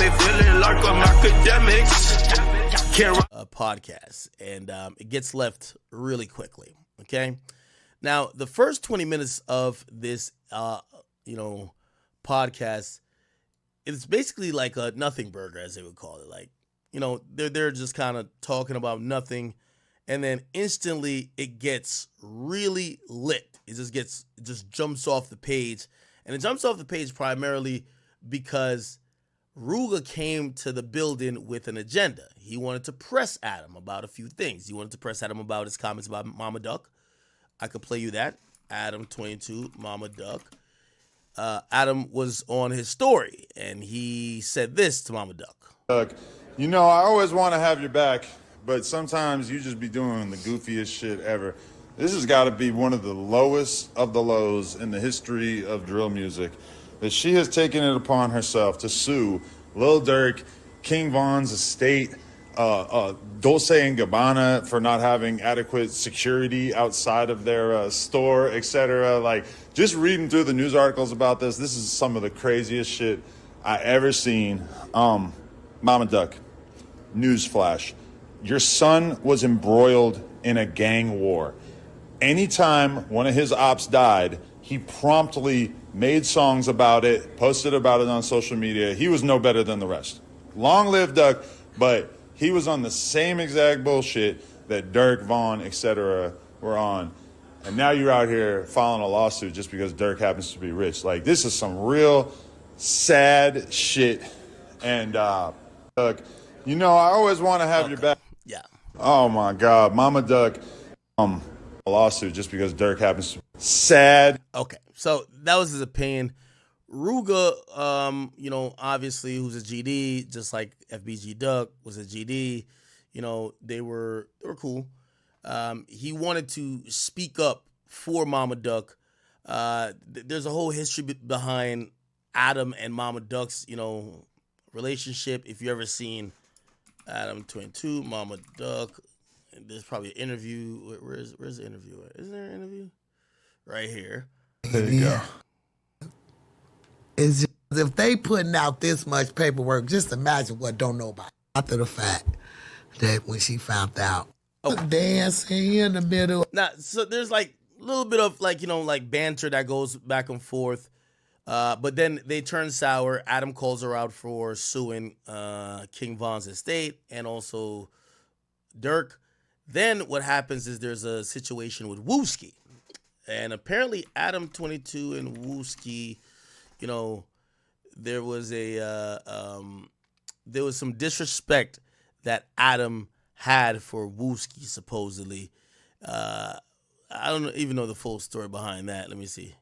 me feeling like I'm Akademiks. Podcast, and it gets left really quickly. Okay, now the first 20 minutes of this, podcast, it's basically like a nothing burger, as they would call it. Like, they're just kind of talking about nothing, and then instantly it gets really lit. It just jumps off the page, and it jumps off the page primarily because Rooga came to the building with an agenda. He wanted to press Adam about a few things. He wanted to press Adam about his comments about Mama Duck. I could play you that. Adam 22, Mama Duck. Adam was on his story, and he said this to Mama Duck. Look, I always want to have your back, but sometimes you just be doing the goofiest shit ever. This has got to be one of the lowest of the lows in the history of drill music, that she has taken it upon herself to sue Lil Durk, King Von's estate, Dolce & Gabbana for not having adequate security outside of their store, etc. Like, just reading through the news articles about this is some of the craziest shit I ever seen. Mama Duck, newsflash. Your son was embroiled in a gang war. Anytime one of his ops died, he promptly made songs about it, posted about it on social media. He was no better than the rest. Long live Duck, but he was on the same exact bullshit that Durk, Von, etc. were on. And now you're out here filing a lawsuit just because Durk happens to be rich. Like, this is some real sad shit. And, Duck, I always want to have your back. Yeah. Oh, my God. Mama Duck, a lawsuit just because Durk happens to be sad. Okay, so that was his opinion. Rooga, obviously, who's a GD, just like FBG Duck was a GD. They were cool. He wanted to speak up for Mama Duck. There's a whole history behind Adam and Mama Duck's, relationship. If you ever seen Adam 22, Mama Duck, there's probably an interview. Where's the interview at? Is there an interview? Right here. There you go. It's just, if they putting out this much paperwork, just imagine what don't know about it. After the fact that when she found out, dancing in the middle. Now, so there's like a little bit of like banter that goes back and forth, but then they turn sour. Adam calls her out for suing King Von's estate and also Durk. Then what happens is there's a situation with Wooski. And apparently Adam 22 and Wooski, there was some disrespect that Adam had for Wooski, supposedly. I don't even know the full story behind that. Let me see.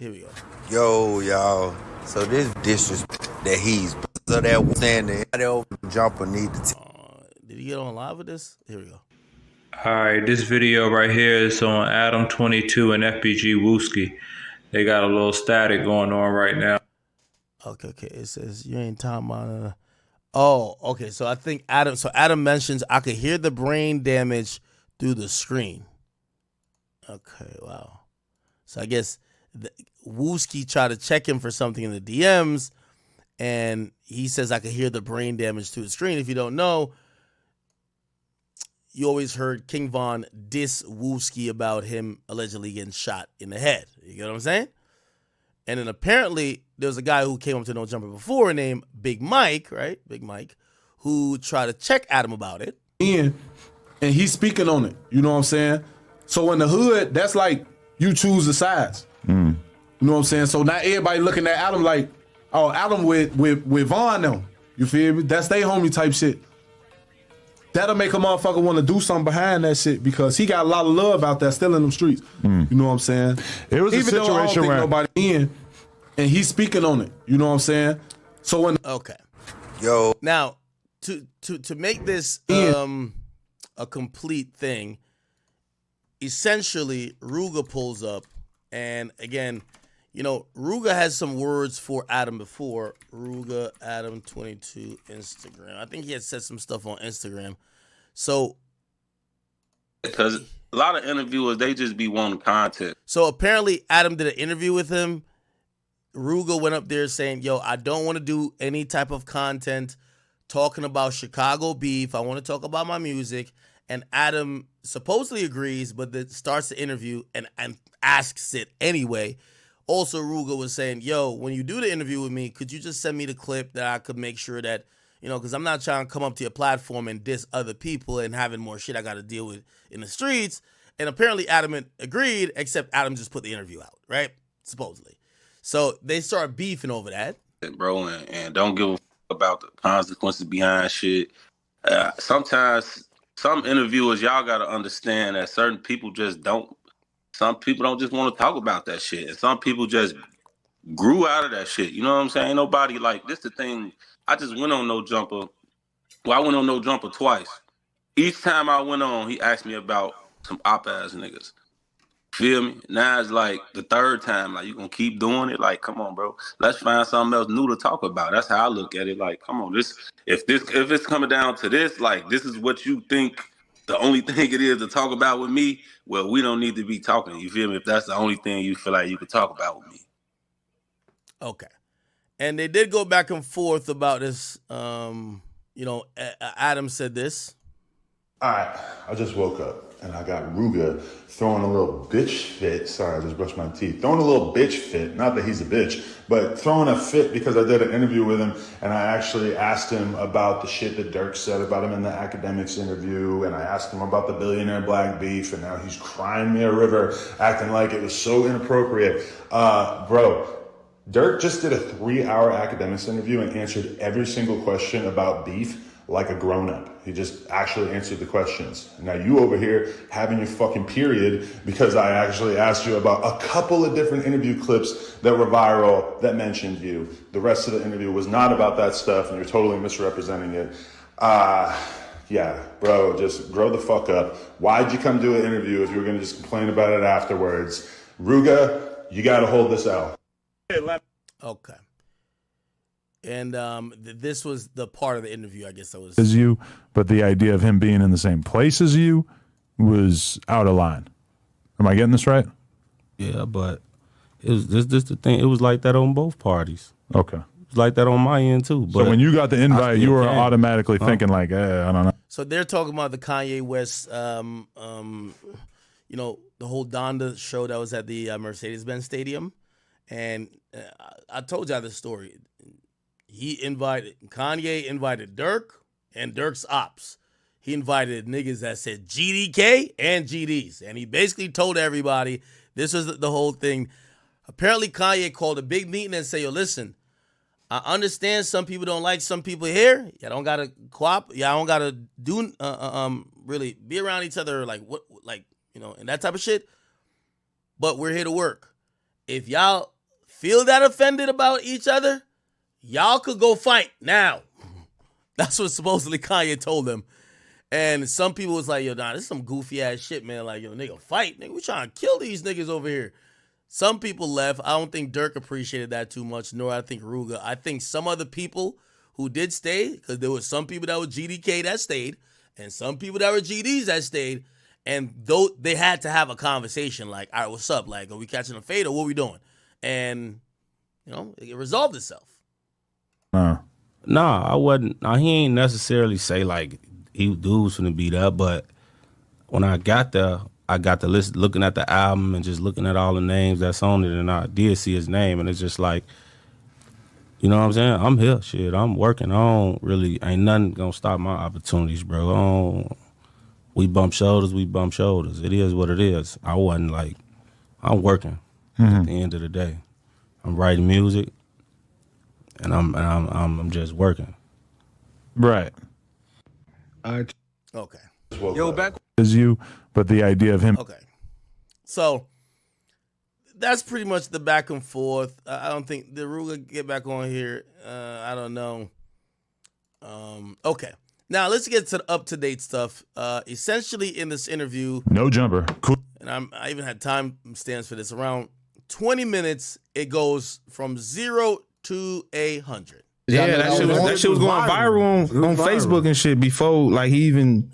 Here we go. Yo, y'all. So this disrespect that he's so that saying that jumper need to. Did he get on live with this? Here we go. Alright, this video right here is on Adam 22 and FBG Wooski. They got a little static going on right now. Okay. It says you ain't talking about. Oh, okay. So I think Adam mentions I could hear the brain damage through the screen. Okay, wow. So I guess Wooski tried to check him for something in the DMs, and he says I could hear the brain damage through the screen. If you don't know, you always heard King Von diss Wooski about him allegedly getting shot in the head. You get what I'm saying? And then apparently there was a guy who came up to No Jumper before named Big Mike, right? Big Mike, who tried to check Adam about it. And he's speaking on it. You know what I'm saying? So in the hood, that's like you choose the sides. You know what I'm saying? So now everybody looking at Adam like, oh, Adam with Von now. You feel me? That's they homie type shit. That'll make a motherfucker want to do something behind that shit because he got a lot of love out there still in them streets. You know what I'm saying? It was even a situation though I don't think where nobody in, and he's speaking on it. You know what I'm saying? So when Yo. Now to make this a complete thing, essentially Rooga pulls up, and again, Rooga has some words for Adam before. Rooga Adam 22 Instagram. I think he had said some stuff on Instagram. So, because a lot of interviewers, they just be wanting content. So apparently Adam did an interview with him Rooga went up there saying, yo, I don't want to do any type of content talking about Chicago beef. I want to talk about my music. And Adam supposedly agrees, but then starts the interview and asks it anyway. Also, Rooga was saying, yo, when you do the interview with me, could you just send me the clip that I could make sure that, you know, because I'm not trying to come up to your platform and diss other people and having more shit I got to deal with in the streets. And apparently Adam agreed, except Adam just put the interview out, right? Supposedly. So they start beefing over that. Bro, and don't give a fuck about the consequences behind shit. Sometimes some interviewers, y'all got to understand that certain people just don't. Some people don't just want to talk about that shit. And some people just grew out of that shit. You know what I'm saying? Ain't nobody like this. The thing. I just went on No Jumper. Well, I went on No Jumper twice. Each time I went on, he asked me about some op-ass niggas. Feel me? Now it's like the third time. Like, you gonna keep doing it? Like, come on, bro. Let's find something else new to talk about. That's how I look at it. Like, come on. If it's coming down to this, like, this is what you think the only thing it is to talk about with me, well, we don't need to be talking. You feel me? If that's the only thing you feel like you could talk about with me. Okay. And they did go back and forth about this. You know, Adam said this. All right, I just woke up and I got Rooga throwing a little bitch fit. Sorry, I just brushed my teeth. Throwing a little bitch fit. Not that he's a bitch, but throwing a fit because I did an interview with him and I actually asked him about the shit that Dirk said about him in the Akademiks interview. And I asked him about the billionaire black beef. And now he's crying me a river, acting like it was so inappropriate. Bro, Dirk just did a 3-hour Akademiks interview and answered every single question about beef like a grown-up. He just actually answered the questions. Now you over here having your fucking period because I actually asked you about a couple of different interview clips that were viral that mentioned you. The rest of the interview was not about that stuff and you're totally misrepresenting it. Yeah, bro, just grow the fuck up. Why'd you come do an interview if you were gonna just complain about it afterwards? Rooga, you gotta hold this out. Okay. And this was the part of the interview, I guess that was. As you, but the idea of him being in the same place as you was out of line. Am I getting this right? Yeah, but it was this the thing. It was like that on both parties. Okay. It was like that on my end too. But so when you got the invite, you were automatically thinking like, I don't know. So they're talking about the Kanye West, you know, the whole Donda show that was at the Mercedes-Benz Stadium, and I told y'all this story. Kanye invited Dirk and Dirk's ops. He invited niggas that said GDK and GDs. And he basically told everybody this was the whole thing. Apparently Kanye called a big meeting and said, yo, listen, I understand some people don't like some people here. Y'all don't gotta y'all don't gotta do really be around each other like what, like, you know, and that type of shit. But we're here to work. If y'all feel that offended about each other, y'all could go fight now. That's what supposedly Kanye told them. And some people was like, yo, nah, this is some goofy ass shit, man. Like, yo, nigga, fight. Nigga, we trying to kill these niggas over here. Some people left. I don't think Dirk appreciated that too much, nor I think Rooga. I think some other people who did stay, because there were some people that were GDK that stayed, and some people that were GDs that stayed, and though they had to have a conversation like, all right, what's up? Like, are we catching a fade or what are we doing? And, you know, it resolved itself. Nah, I wasn't. Nah, he ain't necessarily say like he dudes finna be there, but when I got there, I got the list looking at the album and just looking at all the names that's on it, and I did see his name, and it's just like, you know what I'm saying? I'm here, shit. I'm working. Ain't nothing gonna stop my opportunities, bro. We bump shoulders. It is what it is. I wasn't like, I'm working at the end of the day. I'm writing music. And I'm just working. Right. Okay. Yo, back as you, but the idea of him. Okay. So that's pretty much the back and forth. I don't think the Rooga get back on here. I don't know. Okay. Now let's get to the up-to-date stuff. Essentially in this interview. No jumper. Cool. And I even had time stamps for this. Around 20 minutes, it goes from 0 to 100. Yeah, that shit was going viral on Facebook and shit before like he even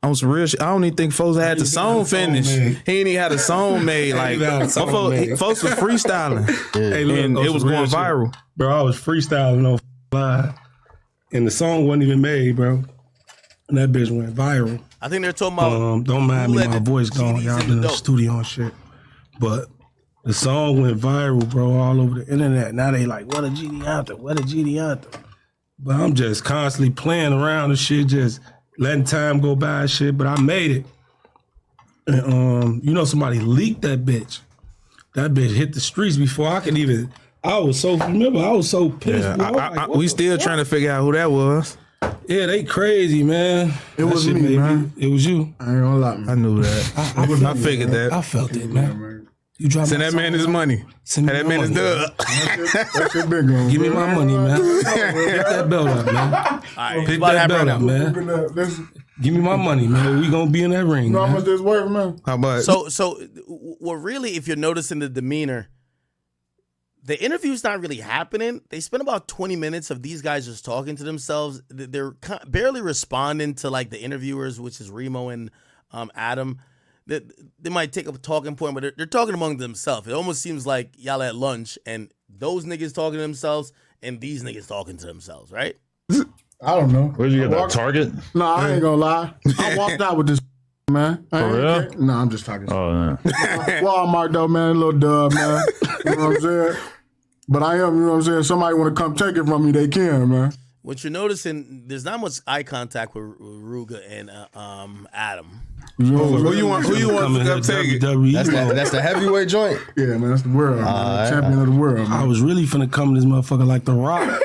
on some real shit. I don't even think folks had the song finished. He ain't even had a song made. Like, folks was freestyling. Hey, look, and it was going viral. Bro, I was freestyling on live. And the song wasn't even made, bro. And that bitch went viral. I think they're talking about. Don't mind me, my voice gone. Y'all been in the studio and shit. But the song went viral, bro, all over the internet. Now they like, what a GD anthem, what a GD anthem. But I'm just constantly playing around and shit, just letting time go by and shit. But I made it. And you know, somebody leaked that bitch. That bitch hit the streets before I could even. I was so pissed. Yeah, we still trying to figure out who that was. Yeah, they crazy, man. It was me, man. It was you. I ain't gonna lie, man. I knew that. I figured that. I felt it, man. You dropped Send that man his money. Send that man his dub. That shit been going. Give me my money, man. Pick that belt up, man. All right, Pick that belt up, man. Give me my money, man. We gonna be in that ring. You know man. how much this worth, man? How much? So, well, really, if you're noticing the demeanor, the interview's not really happening. They spend about 20 minutes of these guys just talking to themselves. They're barely responding to like the interviewers, which is Remo and Adam. They might take up a talking point, but they're talking among themselves. It almost seems like y'all at lunch and those niggas talking to themselves and these niggas talking to themselves, right? I don't know. Where'd you get that? Target? No, I ain't gonna lie. I walked out with this man. For real? No, I'm just talking. Oh, no. Walmart though, man. A little dub, man. You know what I'm saying? But I am, you know what I'm saying? Somebody want to come take it from me, they can, man. What you're noticing, there's not much eye contact with Rooga and Adam. Who you want to come take it? That's the heavyweight joint. Yeah, man, that's the world, man. Champion of the world, man. I was really finna come to this motherfucker like The Rock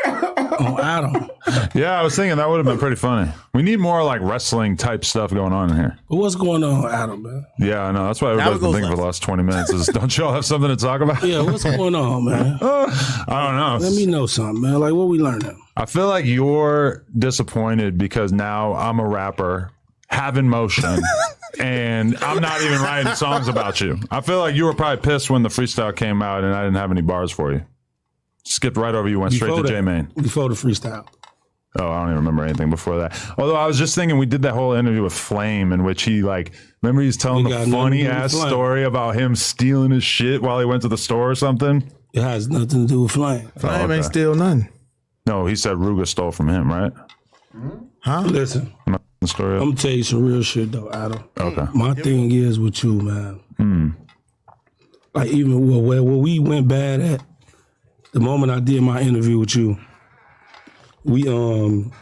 on Adam. Yeah, I was thinking that would have been pretty funny. We need more like wrestling type stuff going on in here. But what's going on, Adam, man? Yeah, I know. That's why everybody's been thinking for the last 20 minutes is, don't y'all have something to talk about? Yeah, what's going on, man? I don't know. Let me know something, man. Like, what we learning? I feel like you're disappointed because now I'm a rapper, having motion, and I'm not even writing songs about you. I feel like you were probably pissed when the freestyle came out and I didn't have any bars for you. Skipped right over you, went straight to J-Main. Before the freestyle. Oh, I don't even remember anything before that. Although I was just thinking we did that whole interview with Flame in which he like, remember he's telling the funny ass story about him stealing his shit while he went to the store or something? It has nothing to do with Flame. Flame ain't steal nothing. No, he said Rooga stole from him, right? Huh? Listen, I'm gonna tell you some real shit though, Adam. Okay. My thing is with you, man. Like even where we went bad at, the moment I did my interview with you,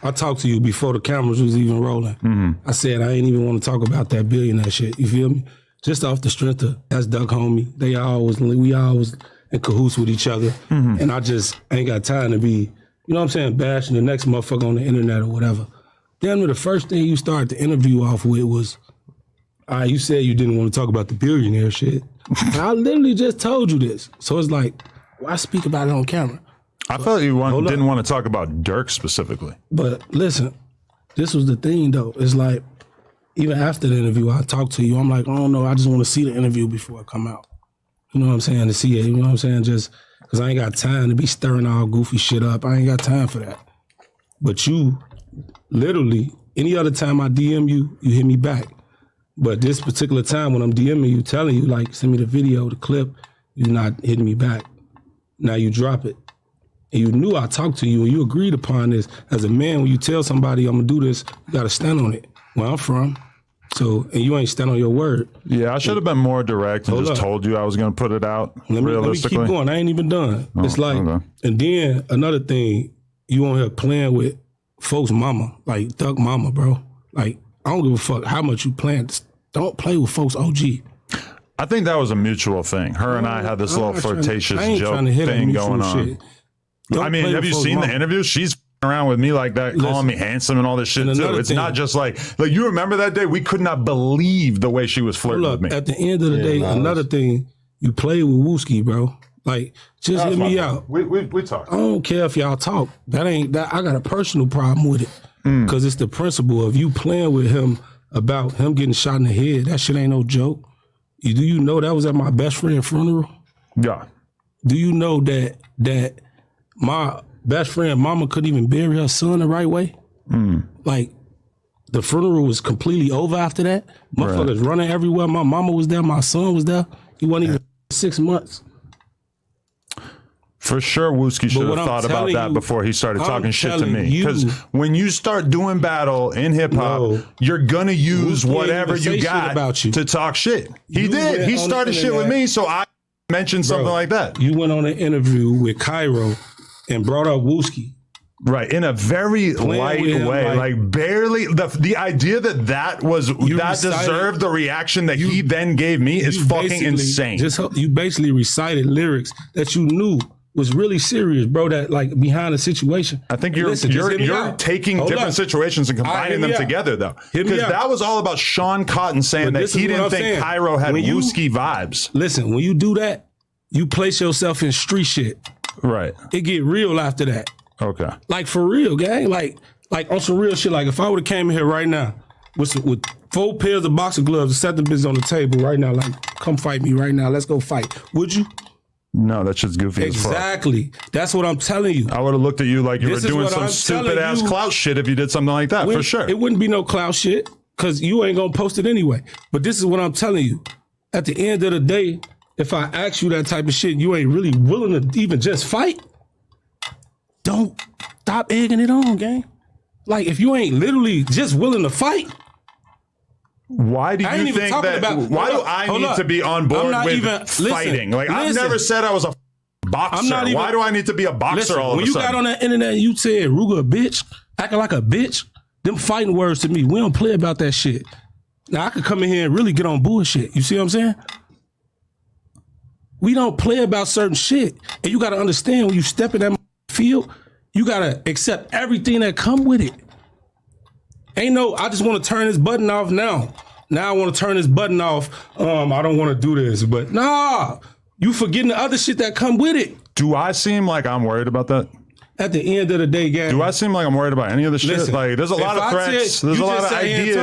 I talked to you before the cameras was even rolling. I said I ain't even want to talk about that billionaire shit. You feel me? Just off the strength of that's Duck homie. We always in cahoots with each other, and I just ain't got time to be, you know what I'm saying, bashing the next motherfucker on the internet or whatever. Then the first thing you started the interview off with was, you said you didn't want to talk about the billionaire shit. I literally just told you this, so it's like, why speak about it on camera? I felt you didn't want to talk about Dirk specifically. But listen, this was the thing though. It's like, even after the interview, I talked to you. I'm like, I don't know. I just want to see the interview before I come out. You know what I'm saying? To see it. You know what I'm saying? Just because I ain't got time to be stirring all goofy shit up. I ain't got time for that. But you, literally, any other time I DM you, you hit me back. But this particular time when I'm DMing you, telling you, like, send me the video, the clip, you're not hitting me back. Now you drop it. And you knew I talked to you and you agreed upon this. As a man, when you tell somebody I'm gonna do this, you gotta stand on it. Where I'm from. So, and you ain't stand on your word. Yeah, I should have been more direct and just told you I was gonna put it out realistically. Let me keep going. I ain't even done. It's like, and then another thing, you on here playing with folks' mama, like Duck mama, bro. Like, I don't give a fuck how much you playing. Don't play with folks' OG. I think that was a mutual thing. Her and I had this little flirtatious joke thing going on. I mean, have you seen the interview? She's around with me like that, calling me handsome and all this shit too. It's not just like you remember that day? We could not believe the way she was flirting with me. At the end of the day, another thing, you play with Wooski, bro. Like, just hear me out. We talk. I don't care if y'all talk. That ain't that. I got a personal problem with it because it's the principle of you playing with him about him getting shot in the head. That shit ain't no joke. Do you know that was at my best friend's funeral? Yeah. Do you know that my best friend mama couldn't even bury her son the right way? Like, the funeral was completely over after that. Motherfuckers running everywhere. My mama was there. My son was there. He wasn't even 6 months. For sure, Wooski should have thought about that before he started talking shit to me. Because when you start doing battle in hip hop, you're gonna use whatever you got to talk shit. He did. He started shit with me, so I mentioned something like that. You went on an interview with Cairo and brought up Wooski. Right, in a very light way, like barely. The idea that deserved the reaction that he then gave me is fucking insane. You basically recited lyrics that you knew was really serious, bro. That like behind the situation. I think you're taking different situations and combining them together, though. Because that was all about Sean Cotton saying that he didn't think Cairo had Wooski vibes. Listen, when you do that, you place yourself in street shit. Right. It get real after that. Okay. Like for real, gang. Like on some real shit. Like if I would have came in here right now with 4 pairs of boxing gloves and set them bitches on the table right now, like come fight me right now. Let's go fight. Would you? No, that shit's goofy as fuck. Exactly. That's what I'm telling you. I would have looked at you like you were doing some stupid ass clout shit if you did something like that, for sure. It wouldn't be no clout shit because you ain't gonna post it anyway. But this is what I'm telling you. At the end of the day, if I ask you that type of shit, you ain't really willing to even just fight. Don't stop egging it on, gang. Like if you ain't literally just willing to fight. Why do you think that? Why do I need to be on board with fighting? Like I've never said I was a boxer. Why do I need to be a boxer all of a sudden? When you got on that internet, you said Rooga a bitch, acting like a bitch. Them fighting words to me. We don't play about that shit. Now I could come in here and really get on bullshit. You see what I'm saying? We don't play about certain shit, and you got to understand when you step in that field, you got to accept everything that come with it. Ain't no, I just want to turn this button off now. Now I want to turn this button off. I don't want to do this, but nah, you forgetting the other shit that come with it. Do I seem like I'm worried about that? At the end of the day, gang. Do I seem like I'm worried about any of the shit? Listen, like, there's a lot of threats. There's a lot of ideas.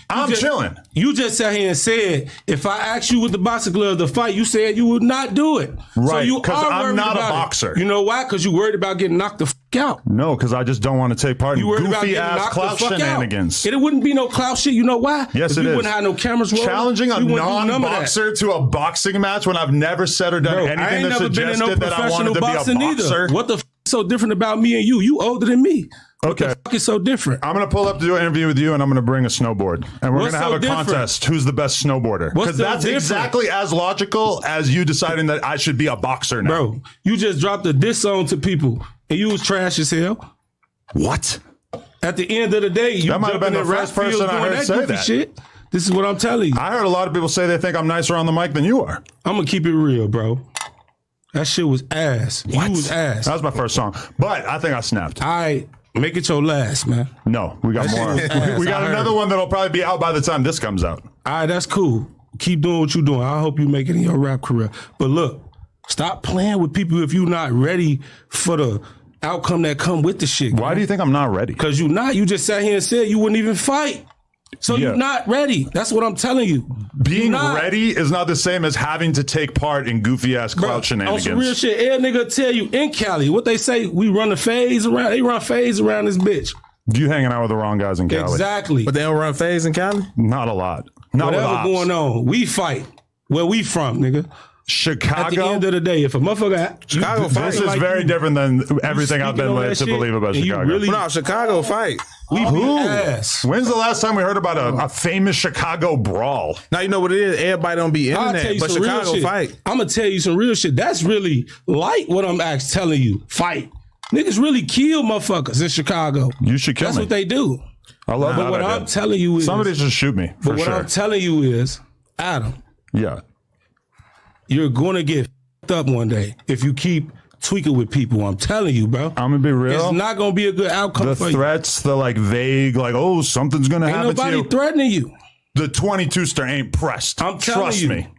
I'm chilling. You just sat here and said, if I asked you with the boxing glove to fight, you said you would not do it. Right, so because I'm not a boxer. You know why? Because you worried about getting knocked the fuck out. No, because I just don't want to take part in goofy-ass clout shenanigans. It wouldn't be no clout shit. You know why? Yes, it is. You wouldn't have no cameras rolling. Challenging a non-boxer to a boxing match when I've never said or done anything that suggested that I wanted to be a boxer. What the so different about me and you? You older than me. What the fuck is so different? I'm going to pull up to do an interview with you and I'm going to bring a snowboard. And we're going to have a contest. Who's the best snowboarder? Because that's exactly as logical as you deciding that I should be a boxer now. Bro, you just dropped a diss song to people and you was trash as hell. What? At the end of the day, you that might have been the first person I heard say that. Shit. This is what I'm telling you. I heard a lot of people say they think I'm nicer on the mic than you are. I'm going to keep it real, bro. That shit was ass. What? You was ass. That was my first song. But I think I snapped. All right. Make it your last, man. No, we got more. We got another one that'll probably be out by the time this comes out. All right, that's cool. Keep doing what you're doing. I hope you make it in your rap career. But look, stop playing with people if you're not ready for the outcome that come with the shit. Why do you think I'm not ready? Because you're not. You just sat here and said you wouldn't even fight. So you're not ready. That's what I'm telling you. Being ready is not the same as having to take part in goofy ass clout shenanigans. On some real shit, every nigga tell you in Cali, what they say, we run the phase around. They run phase around this bitch. You hanging out with the wrong guys in Cali. Exactly. But they don't run phase in Cali? Not a lot. Not whatever going on. We fight. Where we from, nigga? Chicago. At the end of the day, if a motherfucker Chicago fight, this is very different than everything I've been led to believe about Chicago. No, Chicago fight. Ass. When's the last time we heard about a famous Chicago brawl? Now you know what it is. Everybody don't be internet, but Chicago fight. I'm gonna tell you some real shit. That's really light. What I'm telling you, fight. Niggas really kill motherfuckers in Chicago. You should kill me. That's what they do. I love that. But what I'm telling you is somebody should shoot me. But what I'm telling you is, Adam. Yeah. You're gonna get f***ed up one day if you keep tweaking with people. I'm telling you, bro. I'm gonna be real. It's not gonna be a good outcome for you. The threats, the like vague, like, oh, something's gonna happen to you. Ain't nobody threatening you. The 22-ster ain't pressed. I'm telling you. Trust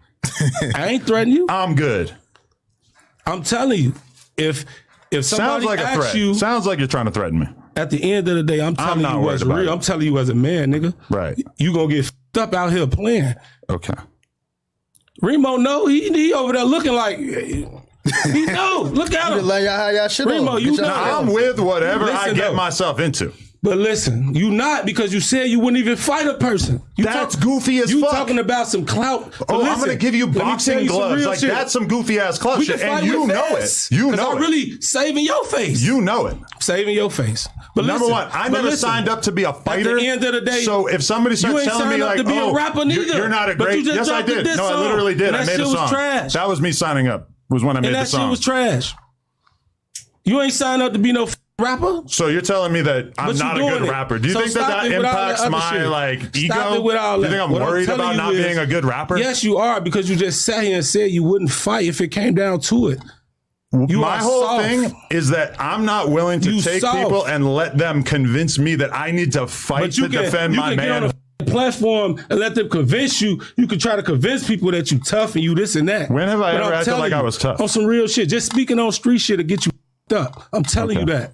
me. I ain't threatening you. I'm good. I'm telling you. If somebody asks you, sounds like you're trying to threaten me. At the end of the day, I'm telling you what's real. I'm telling you as a man, nigga. Right. You gonna get f***ed up out here playing. Okay. Remo, no, he over there looking like he know. Look at him. Lay y'all how y'all shit Remo, on. you know. I'm with whatever I get myself into. But listen, you not because you said you wouldn't even fight a person. That's goofy as fuck. You talking about some clout. Oh, I'm gonna give you boxing gloves. Like that's some goofy ass club shit, and you know it. You know it. I'm really saving your face. You know it. Saving your face. But number one, I never signed up to be a fighter. At the end of the day, so if somebody starts telling me like, to be a rapper neither. You're not a great. Yes, I did. No, I literally did. I made a song. Trash. That was me signing up. Was when I made the song. That shit was trash. You ain't signed up to be no rapper. So you're telling me that I'm not a good rapper? Do you think that impacts my like ego? Stop it with all Do that. you think I'm worried about not being a good rapper? Yes, you are, because you just sat here and said you wouldn't fight if it came down to it. My whole thing is that I'm not willing to take people and let them convince me that I need to fight to defend my man. Platform and let them convince you. You can try to convince people that you tough and you this and that. When have I ever acted like I was tough? On some real shit. Just speaking on street shit to get you up. I'm telling you that.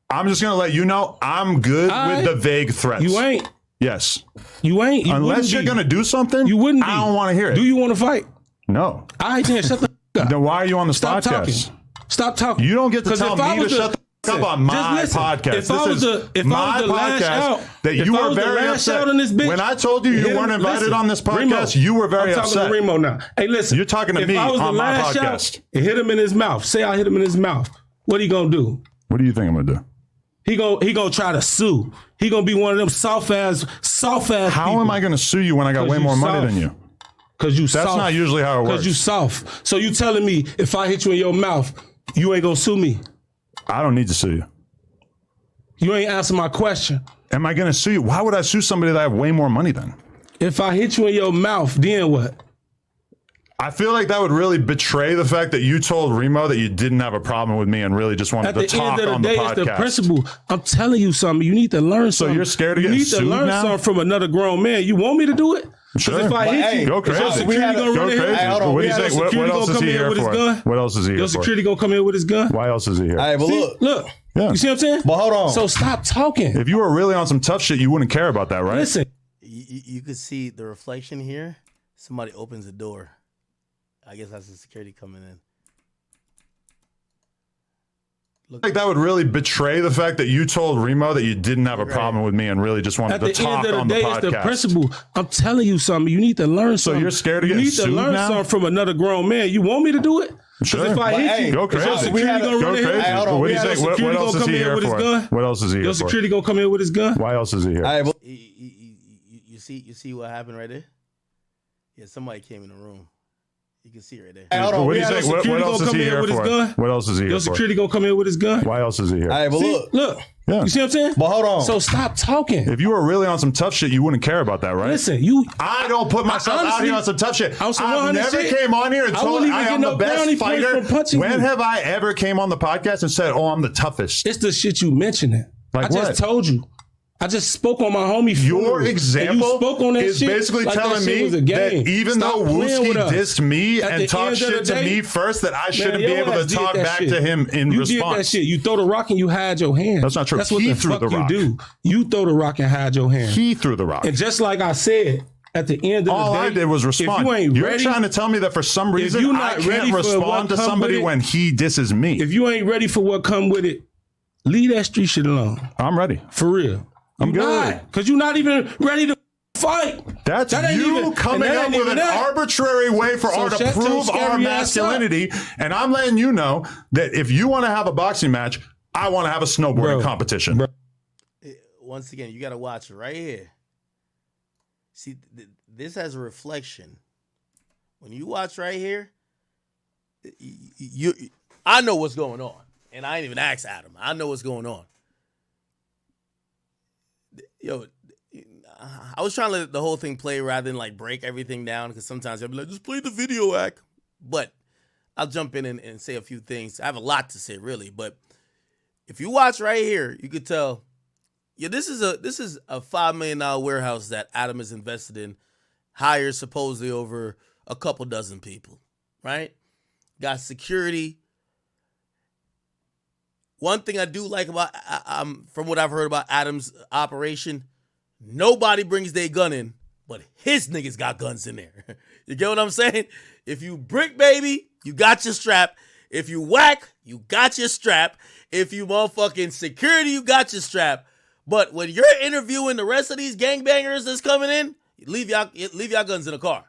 I'm just gonna let you know I'm good with the vague threats. You ain't. Yes. You ain't. Unless you're gonna do something, you wouldn't. I don't want to hear it. Do you want to fight? No. All right, then shut the up. Then why are you on the Stop podcast? Talking. Stop talking. You don't get to tell me to shut the up on my podcast. This is my podcast that you were very upset. When I told you you weren't invited on this podcast, you were very upset. I'm talking to Remo now. Hey, listen. You're talking to me on my podcast. Hit him in his mouth. Say I hit him in his mouth. What he gonna do? What do you think I'm gonna do? He gonna try to sue. He gonna be one of them soft ass. How am I gonna sue you when I got way more money than you? Because you soft. That's not usually how it works. Because you soft. So you telling me if I hit you in your mouth, you ain't gonna sue me? I don't need to sue you. You ain't answer my question. Am I gonna sue you? Why would I sue somebody that I have way more money than? If I hit you in your mouth, then what? I feel like that would really betray the fact that you told Remo that you didn't have a problem with me and really just wanted to talk on the podcast. At the end of the day, it's the principle. I'm telling you something. You need to learn something. So you're scared of getting sued now? You need to learn something from another grown man. You want me to do it? Sure. If I hit you, go crazy. Security gonna run in here? What do you think? What else is he here for? What else is he here for? Your security gonna come in with his gun? Why else is he here? All right, but look. Yeah. You see what I'm saying? But hold on. So stop talking. If you were really on some tough shit, you wouldn't care about that, right? Listen. You could see the reflection here. Somebody opens the door. I guess that's the security coming in. Like that would really betray the fact that you told Remo that you didn't have a problem with me and really just wanted to talk on the podcast. At the end of the day, it's the principle. I'm telling you something. You need to learn something. So you're scared of getting sued now? You need to learn something from another grown man. You want me to do it? Sure. If I hit you, go crazy. Your security gonna run in here? Hey, what do you think? What else is he here for? What else is he here for? Your security gonna come in with his gun? Why else is he here? All right, well, you see what happened right there? Yeah, somebody came in the room. You can see right there. Hey, hold on. What do you think? What else is he here for? What else is he here for? Your security gonna come in with his gun? Why else is he here? All right, but look. Yeah. You see what I'm saying? But hold on. So stop talking. If you were really on some tough shit, you wouldn't care about that, right? Listen, I don't put myself out here on some tough shit. I never came on here and told I am the best fighter. When have I ever came on the podcast and said, "Oh, I'm the toughest"? It's the shit you mentioning. Like I just told you. I just spoke on my homie. Your example is basically telling me that even though Wooski dissed me and talked shit to me first, that I shouldn't be able to talk back to him in response. You did that shit. You throw the rock and you hide your hand. That's not true. That's what the fuck you do. You throw the rock and hide your hand. He threw the rock. And just like I said, at the end of the day, all I did was respond. You're trying to tell me that for some reason I can't respond to somebody when he disses me. If you ain't ready for what come with it, leave that street shit alone. I'm ready. For real. I'm good. Because you're not even ready to fight. That's you coming up with an arbitrary way for us to prove our masculinity. And I'm letting you know that if you want to have a boxing match, I want to have a snowboarding competition. Bro. Once again, you got to watch it right here. See, this has a reflection. When you watch right here, I know what's going on. And I ain't even asked Adam. I know what's going on. Yo, I was trying to let the whole thing play rather than like break everything down, because sometimes I'll be like, just play the video act. But I'll jump in and say a few things. I have a lot to say, really. But if you watch right here, you could tell, yeah, this is a $5 million warehouse that Adam is invested in, hires supposedly over a couple dozen people, right? Got security. One thing I do like about, from what I've heard about Adam's operation, nobody brings their gun in, but his niggas got guns in there. You get what I'm saying? If you brick, baby, you got your strap. If you whack, you got your strap. If you motherfucking security, you got your strap. But when you're interviewing the rest of these gangbangers that's coming in, leave y'all guns in the car.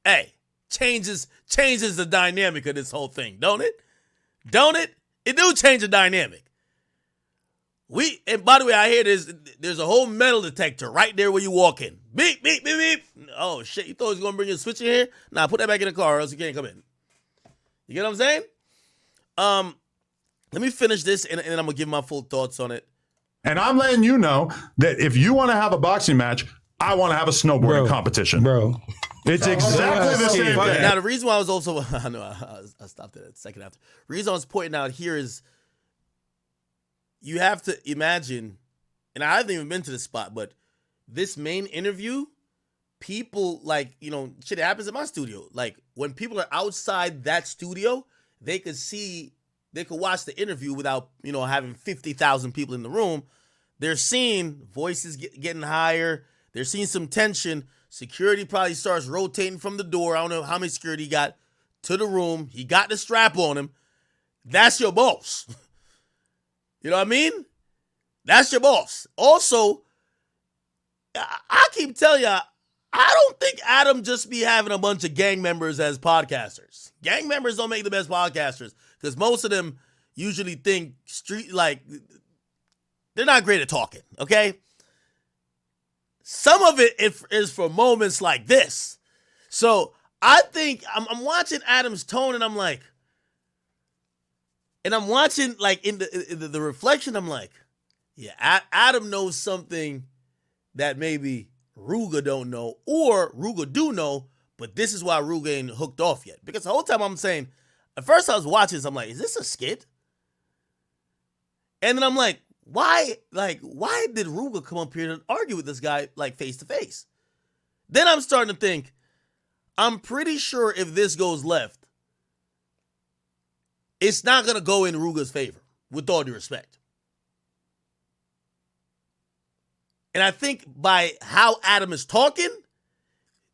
Hey, changes the dynamic of this whole thing, don't it? Don't it? It do change the dynamic. And by the way, I hear there's a whole metal detector right there where you walk in. Beep, beep, beep, beep. Oh, shit, you thought he was going to bring your switch in here? Nah, put that back in the car or else you can't come in. You get what I'm saying? Let me finish this, and then I'm going to give my full thoughts on it. And I'm letting you know that if you want to have a boxing match, I want to have a snowboarding competition. Bro. It's exactly the same thing. Now, the reason why I was also, I know I stopped it a second after. The reason I was pointing out here is you have to imagine, and I haven't even been to this spot, but this main interview, people like, shit happens in my studio. Like when people are outside that studio, they could watch the interview without, having 50,000 people in the room. They're seeing voices getting higher. They're seeing some tension. Security probably starts rotating from the door. I don't know how many security he got to the room. He got the strap on him. That's your boss. You know what I mean? That's your boss. Also, I keep telling you, I don't think Adam just be having a bunch of gang members as podcasters. Gang members don't make the best podcasters because most of them usually think they're not great at talking, okay? Some of it is for moments like this. So I think I'm watching Adam's tone and I'm like, and I'm watching like in the reflection, I'm like, yeah, Adam knows something that maybe Rooga don't know, or Rooga do know, but this is why Rooga ain't hooked off yet. Because the whole time I'm saying, at first I was watching this, I'm like, is this a skit? And then I'm like, why did Rooga come up here to argue with this guy like face to face? Then I'm starting to think, I'm pretty sure if this goes left, it's not going to go in Rooga's favor, with all due respect. And I think by how Adam is talking,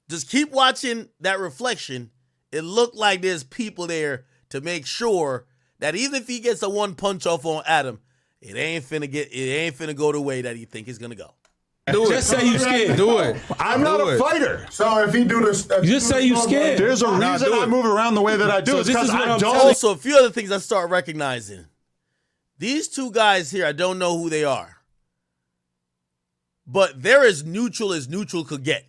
just keep watching that reflection. It looked like there's people there to make sure that even if he gets a one punch off on Adam, it ain't finna go the way that he think it's gonna go. Do it. Just say you scared. Do it. I'm not a fighter. So if he do this, just say you scared. There's a reason I move around the way that I do. So it's because I don't. Also, a few other things I start recognizing. These two guys here, I don't know who they are, but they're as neutral could get.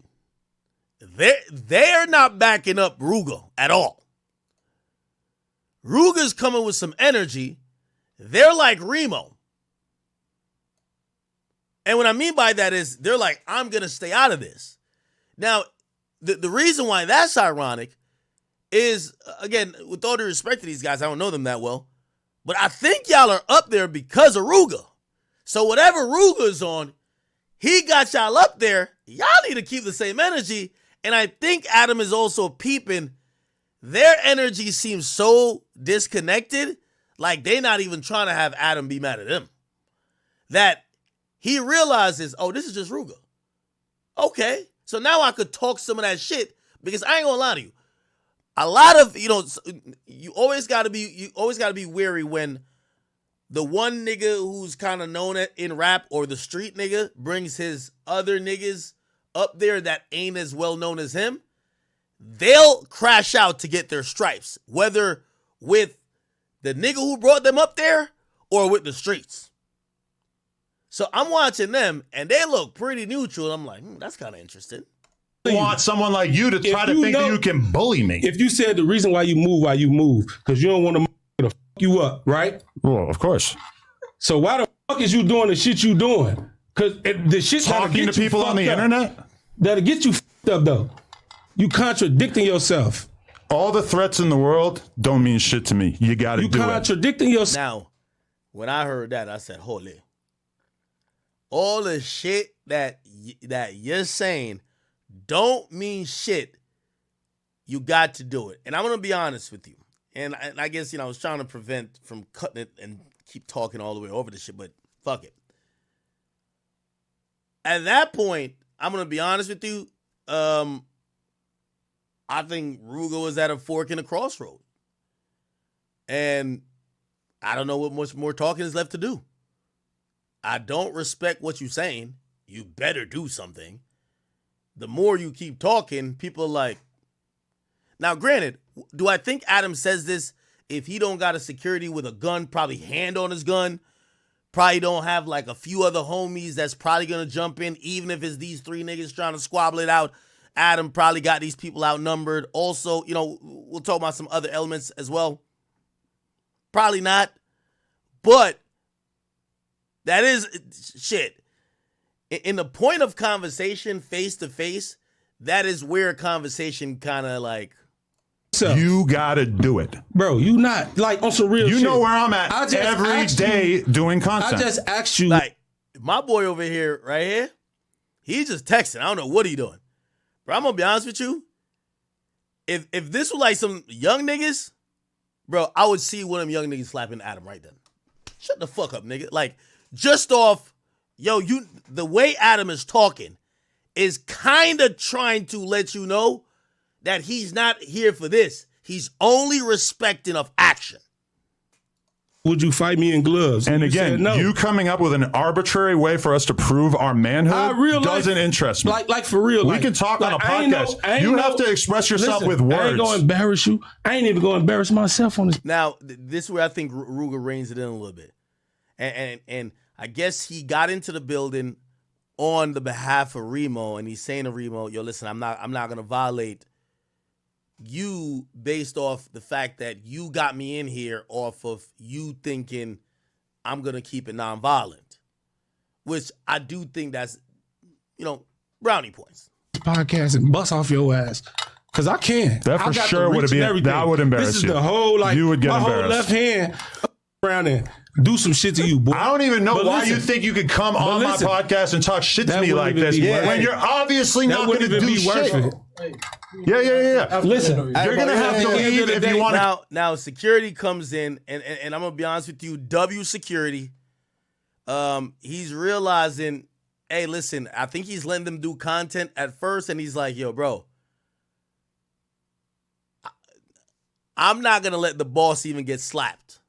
They're not backing up Rooga at all. Rooga's coming with some energy. They're like Remo. And what I mean by that is they're like, I'm going to stay out of this. Now, the reason why that's ironic is, again, with all due respect to these guys, I don't know them that well, but I think y'all are up there because of Rooga. So whatever Rooga's on, he got y'all up there. Y'all need to keep the same energy. And I think Adam is also peeping. Their energy seems so disconnected, like they're not even trying to have Adam be mad at them. That he realizes, oh, this is just Rooga. Okay, so now I could talk some of that shit because I ain't gonna lie to you. A lot of, you always gotta be wary when the one nigga who's kind of known in rap or the street nigga brings his other niggas up there that ain't as well known as him. They'll crash out to get their stripes, whether with the nigga who brought them up there or with the streets. So I'm watching them, and they look pretty neutral. I'm like, that's kind of interesting. I want someone like you to try to think that you can bully me. If you said the reason why you move, because you don't want to fuck you up, right? Well, of course. So why the fuck is you doing the shit you doing? Because the shit talking to people on the internet? That'll get you fucked up, though. You contradicting yourself. All the threats in the world don't mean shit to me. You got to do it. You contradicting yourself. Now, when I heard that, I said, holy. All the shit that you're saying don't mean shit. You got to do it. And I'm going to be honest with you. And I guess, I was trying to prevent from cutting it and keep talking all the way over the shit, but fuck it. At that point, I'm going to be honest with you. I think Rooga was at a fork in a crossroad. And I don't know what much more talking is left to do. I don't respect what you're saying. You better do something. The more you keep talking, people are like, now granted, do I think Adam says this if he don't got a security with a gun, probably hand on his gun, probably don't have like a few other homies that's probably going to jump in, even if it's these 3 niggas trying to squabble it out. Adam probably got these people outnumbered. Also, you know, we'll talk about some other elements as well. Probably not. But that is shit. In the point of conversation, face to face, that is where conversation kind of like. You gotta do it, bro. You not like on some real. You shit. know where I'm at every day doing content. I just asked you, like my boy over here, right here. He just texting. I don't know what he doing, bro. I'm gonna be honest with you. If this was like some young niggas, bro, I would see one of them young niggas slapping Adam right then. Shut the fuck up, nigga. Like just off, yo, the way Adam is talking is kind of trying to let you know that he's not here for this. He's only respecting of action. Would you fight me in gloves? And again, no. You coming up with an arbitrary way for us to prove our manhood doesn't interest me. Like for real. We can talk on a podcast. You have to express yourself with words. I ain't going to embarrass you. I ain't even going to embarrass myself on this. Now, this is where I think Rooga reins it in a little bit. And I guess he got into the building on the behalf of Remo, and he's saying to Remo, yo, listen, I'm not going to violate you based off the fact that you got me in here off of you thinking I'm going to keep it nonviolent, which I do think that's, you know, brownie points. Podcast and bust off your ass. Because I can. That for sure would have been, that would embarrass you. This is the whole, like, you would get my embarrassed. whole left hand around and do some shit to you, boy. I don't even know why you think you could come on my podcast and talk shit to me like this when you're obviously not going to do shit. Yeah. Listen, you're going to have to leave if you want to. Now, security comes in, and I'm going to be honest with you, W security, he's realizing, hey, listen, I think he's letting them do content at first, and he's like, yo, bro, I'm not going to let the boss even get slapped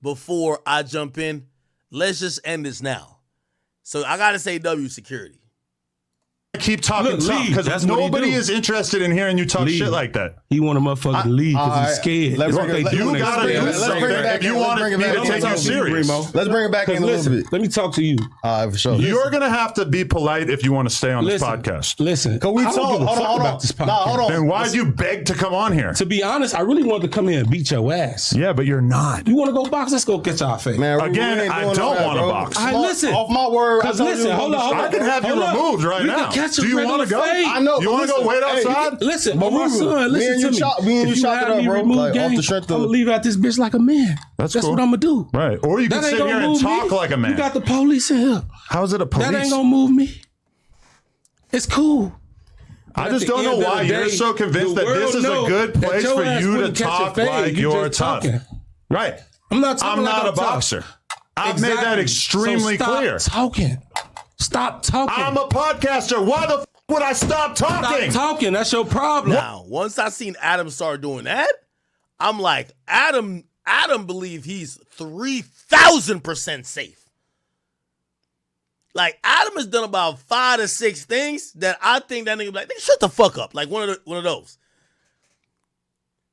before I jump in. Let's just end this now. So I got to say W security. Keep talking tough because nobody is interested in hearing you talk shit like that. He want a motherfucker to leave because he's scared. Let's bring it back. If you want me to take you serious, let's bring it back in a little bit. Let me talk to you. For sure. You're gonna have to be polite if you want to stay on this podcast. Listen, can we talk about this podcast? Hold on. Then why'd you beg to come on here? To be honest, I really wanted to come here and beat your ass. Yeah, but you're not. You want to go box? Let's go get y'all face. Man, again, I don't want to box. I listen. Off my word. Because listen, hold on. I can have you removed right now. Do you want to go? I know. You want to go wait outside? Listen, but my son, listen to me. Me and you shot it up, bro. Like, off the strength I'm gonna leave out this bitch like a man. That's cool. What I'm gonna do. Right. Or you can sit here and talk like a man. You got the police in here. How's it a police? That ain't gonna move me. It's cool. I just don't know why you're so convinced that this is a good place for you to talk like you're tough. Right. I'm not talking. I'm not a boxer. I've made that extremely clear. Stop talking. I'm a podcaster. Why the would I stop talking? Stop talking. That's your problem. Now, once I seen Adam start doing that, I'm like, Adam believe he's 3,000% safe. Like, Adam has done about 5 to 6 things that I think that nigga be like, nigga, shut the fuck up. Like one of those.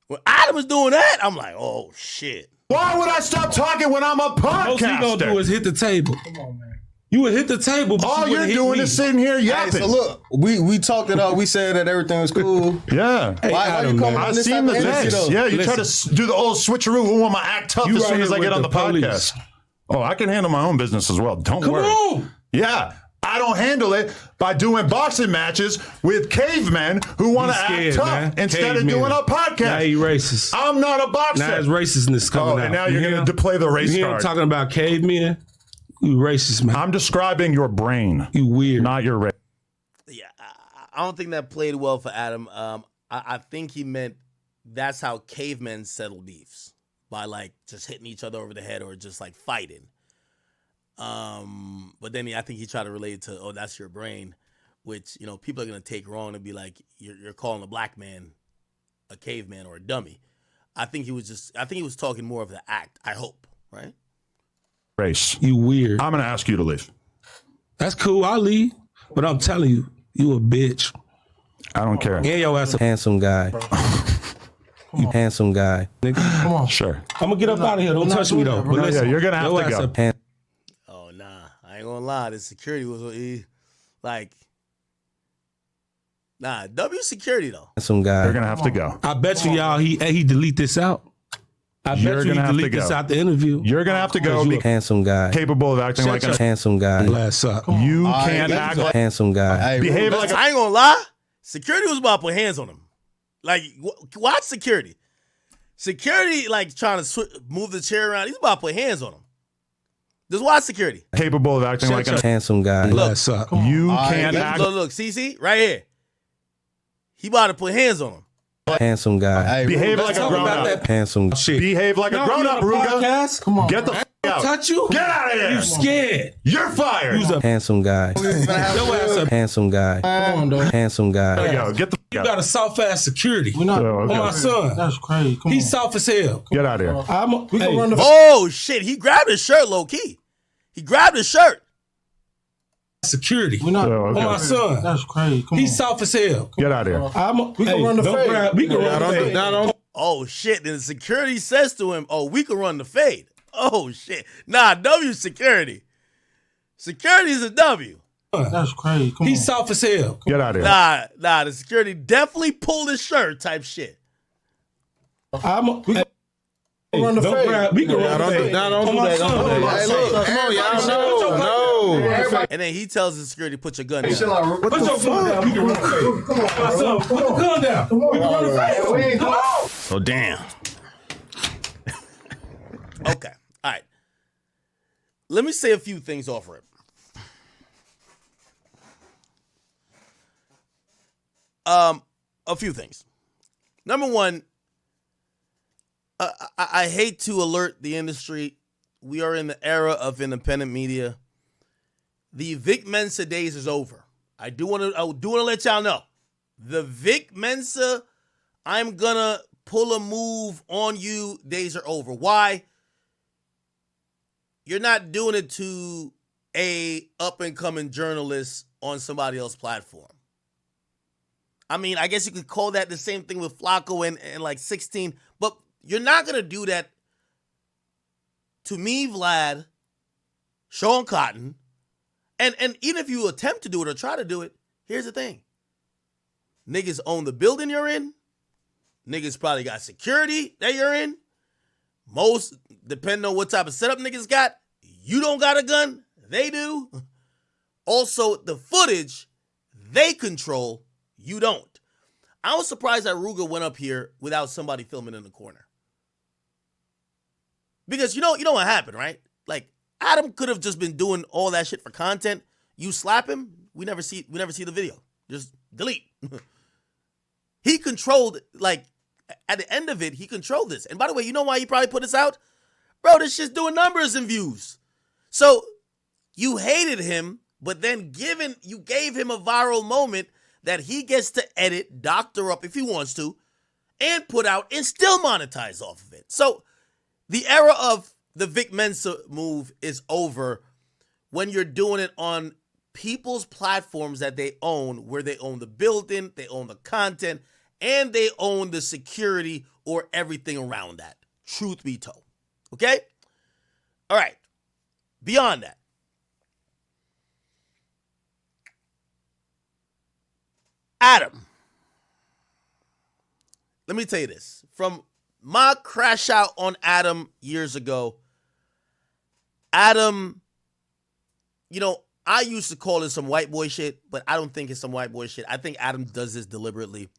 When Adam is doing that, I'm like, oh shit. Why would I stop talking when I'm a podcaster? Most he gonna do is hit the table. Come on, man. You would hit the table. But all you're doing is sitting here yapping. Hey, so look, we talked it up. We said that everything was cool. Yeah. Why you coming I on this seen the type of energy, text. though? Yeah, you try to do the old switcheroo. We want my act tough as soon as I get on the podcast. Oh, I can handle my own business as well. Don't worry. On. Yeah. I don't handle it by doing boxing matches with cavemen who want to act tough instead of doing a podcast. Now you racist. I'm not a boxer. Now it's racistness coming out. And now you're going to play the race card. Talking about cavemen. You racist, man. I'm describing your brain. You weird. Not your race. Yeah, I don't think that played well for Adam. I think he meant that's how cavemen settle beefs, by like just hitting each other over the head or just like fighting. But then I think he tried to relate it to, oh, that's your brain, which, you know, people are going to take wrong and be like, you're calling a black man a caveman or a dummy. I think he was talking more of the act, I hope, right? race. You weird. I'm going to ask you to leave. That's cool. I'll leave. But I'm telling you, you a bitch. I don't care. And your ass a handsome guy. You handsome guy. Nigga. Come on. Sure. I'm gonna get up out of here. Don't touch me though. But listen, you're gonna have to go. Oh nah, I ain't gonna lie. The security was like, nah. W security though. Handsome guy. You're gonna have to go. I bet you y'all he delete this out. I bet you he delete this out the interview. You're gonna have to go. You a handsome guy. Capable of acting like a handsome guy. Glass up. You can't act like handsome guy. Behave like I ain't gonna lie. Security was about to put hands on him. Like, watch security. Security, like, trying to move the chair around. He's about to put hands on him. Just watch security. Capable of acting like a handsome guy. Glass up. You can't act. Look, see, right here. He about to put hands on him. Handsome guy. Behave like a grown up. Handsome shit. Behave like a grown up, Rooga. Come on. Get the f out. Touch you? Get out of here. You scared? You're fired. You's a handsome guy. Handsome guy. Come on, dog. Handsome guy. There you go. Get the f You out. got a soft ass security. Oh, okay. On my son. That's crazy. Come He's soft as hell. Get out of here. We can run the. Oh, shit. He grabbed his shirt low key. He grabbed his shirt. Security. Okay. On my son. That's crazy. Come He's soft as hell. Get out of here. We can run the fade. We can run the fade. Oh, shit. Then the security says to him, oh, we can run the fade. Oh, shit. Nah, W security. Security is a W. That's crazy. He's soft as hell. Get out of here. Nah, the security definitely pulled his shirt type shit. We can run the fade. We can run the fade. Don't do that. Hey, look. Come on, y'all. No. And then he tells the security, put your gun down. What the fuck? We can run the fade. Come on, my son. Put the gun down. We can run the fade. Oh, damn. Okay. All right. Let me say a few things off rip. A few things. Number one, I hate to alert the industry. We are in the era of independent media. The Vic Mensa days is over. I do want to let y'all know. The Vic Mensa, I'm gonna pull a move on you days are over. Why? You're not doing it to a up-and-coming journalist on somebody else's platform. I mean, I guess you could call that the same thing with Flacco and like 16, but you're not going to do that to me, Vlad, Sean Cotton, and even if you attempt to do it or try to do it, here's the thing. Niggas own the building you're in. Niggas probably got security that you're in. Most, depending on what type of setup niggas got, you don't got a gun, they do. Also, the footage, they control, you don't. I was surprised that Rooga went up here without somebody filming in the corner. Because you know what happened, right? Like, Adam could have just been doing all that shit for content. You slap him, we never see the video. Just delete. He controlled, like, at the end of it, he controlled this. And by the way, you know why he probably put this out? Bro, this shit's doing numbers and views. So, you hated him, but then you gave him a viral moment that he gets to edit, doctor up if he wants to, and put out and still monetize off of it. So, the era of the Vic Mensa move is over when you're doing it on people's platforms that they own, where they own the building, they own the content, and they own the security or everything around that. Truth be told. Okay? All right. Beyond that. Adam. Let me tell you this. From my crash out on Adam years ago, Adam, I used to call it some white boy shit, but I don't think it's some white boy shit. I think Adam does this deliberately.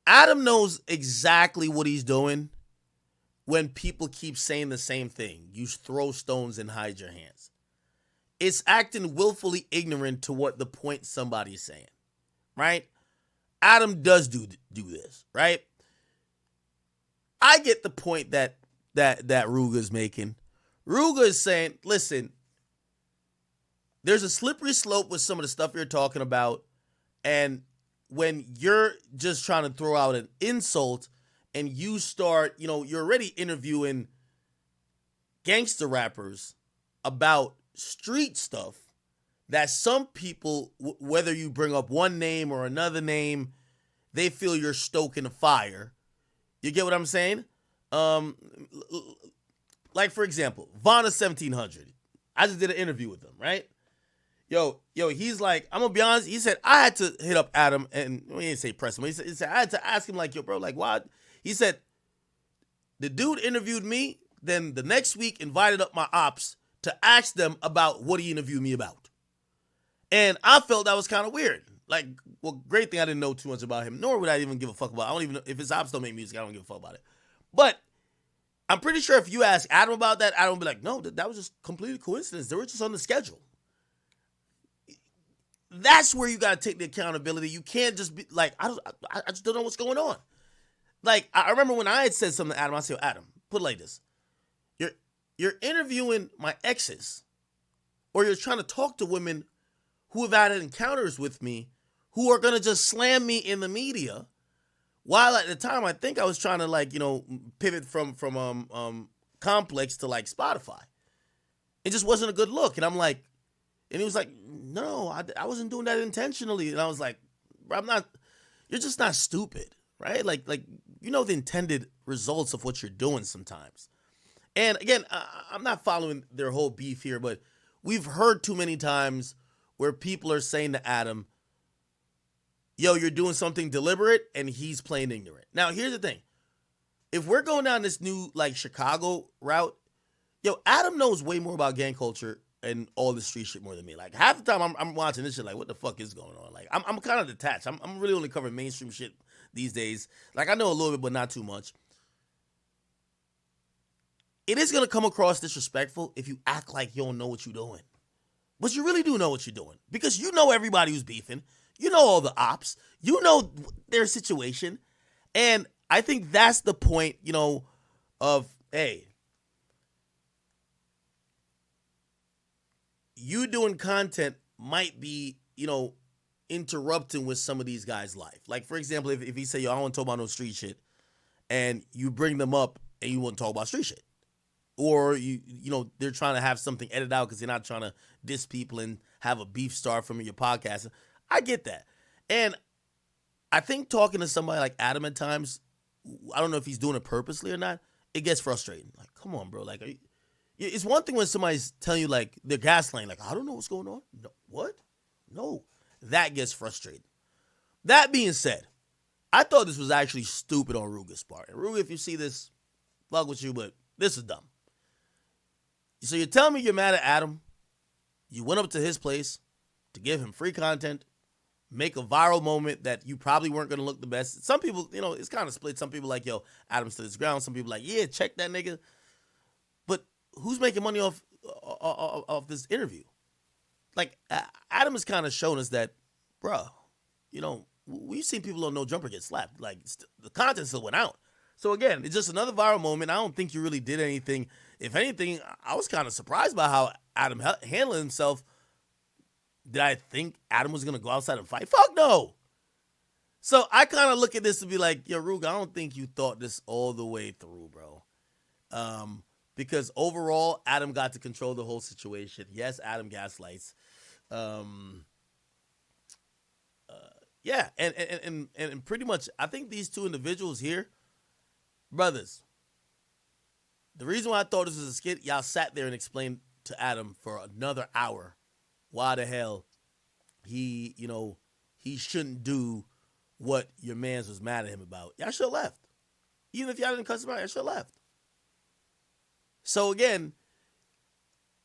Adam knows exactly what he's doing when people keep saying the same thing. You throw stones and hide your hands. It's acting willfully ignorant to what the point somebody's saying, right? Adam does do this, right? I get the point that Rooga is making. Rooga is saying, listen, there's a slippery slope with some of the stuff you're talking about, and when you're just trying to throw out an insult and you start, you're already interviewing gangster rappers about street stuff that some people, whether you bring up one name or another name, they feel you're stoking a fire. You get what I'm saying? Like, for example, Vonna 1700. I just did an interview with him, right? Yo, he's like, I'm gonna be honest. He said I had to hit up Adam, and he didn't say press him. He said I had to ask him, like, yo, bro, like, why? He said the dude interviewed me, then the next week invited up my ops to ask them about what he interviewed me about, and I felt that was kind of weird. Like, well, great thing I didn't know too much about him, nor would I even give a fuck about. I don't even know if his ops don't make music. I don't give a fuck about it, but I'm pretty sure if you ask Adam about that, Adam would be like, no, that was just completely coincidence. They were just on the schedule. That's where you got to take the accountability. You can't just be like, I just don't know what's going on. Like, I remember when I had said something to Adam, I said, Adam, put it like this. You're interviewing my exes, or you're trying to talk to women who have had encounters with me who are going to just slam me in the media. While at the time, I think I was trying to, like, pivot from Complex to, like, Spotify. It just wasn't a good look. And I'm like, and he was like, no, I wasn't doing that intentionally. And I was like, bro, you're just not stupid, right? Like the intended results of what you're doing sometimes. And again, I'm not following their whole beef here, but we've heard too many times where people are saying to Adam, yo, you're doing something deliberate, and he's playing ignorant. Now, here's the thing. If we're going down this new, like, Chicago route, yo, Adam knows way more about gang culture and all the street shit more than me. Like, half the time I'm watching this shit, like, what the fuck is going on? Like, I'm kind of detached. I'm really only covering mainstream shit these days. Like, I know a little bit, but not too much. It is going to come across disrespectful if you act like you don't know what you're doing. But you really do know what you're doing, because you know everybody who's beefing. You know all the ops. You know their situation. And I think that's the point, of, hey, you doing content might be, interrupting with some of these guys' life. Like, for example, if he say, yo, I don't want to talk about no street shit, and you bring them up and you want to talk about street shit. Or, they're trying to have something edited out because they're not trying to diss people and have a beef start from your podcast. I get that. And I think talking to somebody like Adam at times, I don't know if he's doing it purposely or not, it gets frustrating. Like, come on, bro. Like, it's one thing when somebody's telling you, like, they're gaslighting, like, I don't know what's going on. No, what? No. That gets frustrating. That being said, I thought this was actually stupid on Rooga's part. And Rooga, if you see this, fuck with you, but this is dumb. So you're telling me you're mad at Adam. You went up to his place to give him free content, make a viral moment that you probably weren't going to look the best. Some people, it's kind of split. Some people like, yo, Adam stood his ground. Some people like, yeah, check that nigga. But who's making money off this interview? Like, Adam has kind of shown us that, bro, we've seen people on No Jumper get slapped. Like, the content still went out. So again, it's just another viral moment. I don't think you really did anything. If anything, I was kind of surprised by how Adam handled himself. Did I think Adam was going to go outside and fight? Fuck no. So I kind of look at this and be like, yo, Rooga, I don't think you thought this all the way through, bro. Because overall, Adam got to control the whole situation. Yes, Adam gaslights. Yeah, and pretty much, I think these two individuals here, brothers, the reason why I thought this was a skit, y'all sat there and explained to Adam for another hour why the hell he shouldn't do what your mans was mad at him about. Y'all should have left. Even if y'all didn't cuss him out, y'all should have left. So again,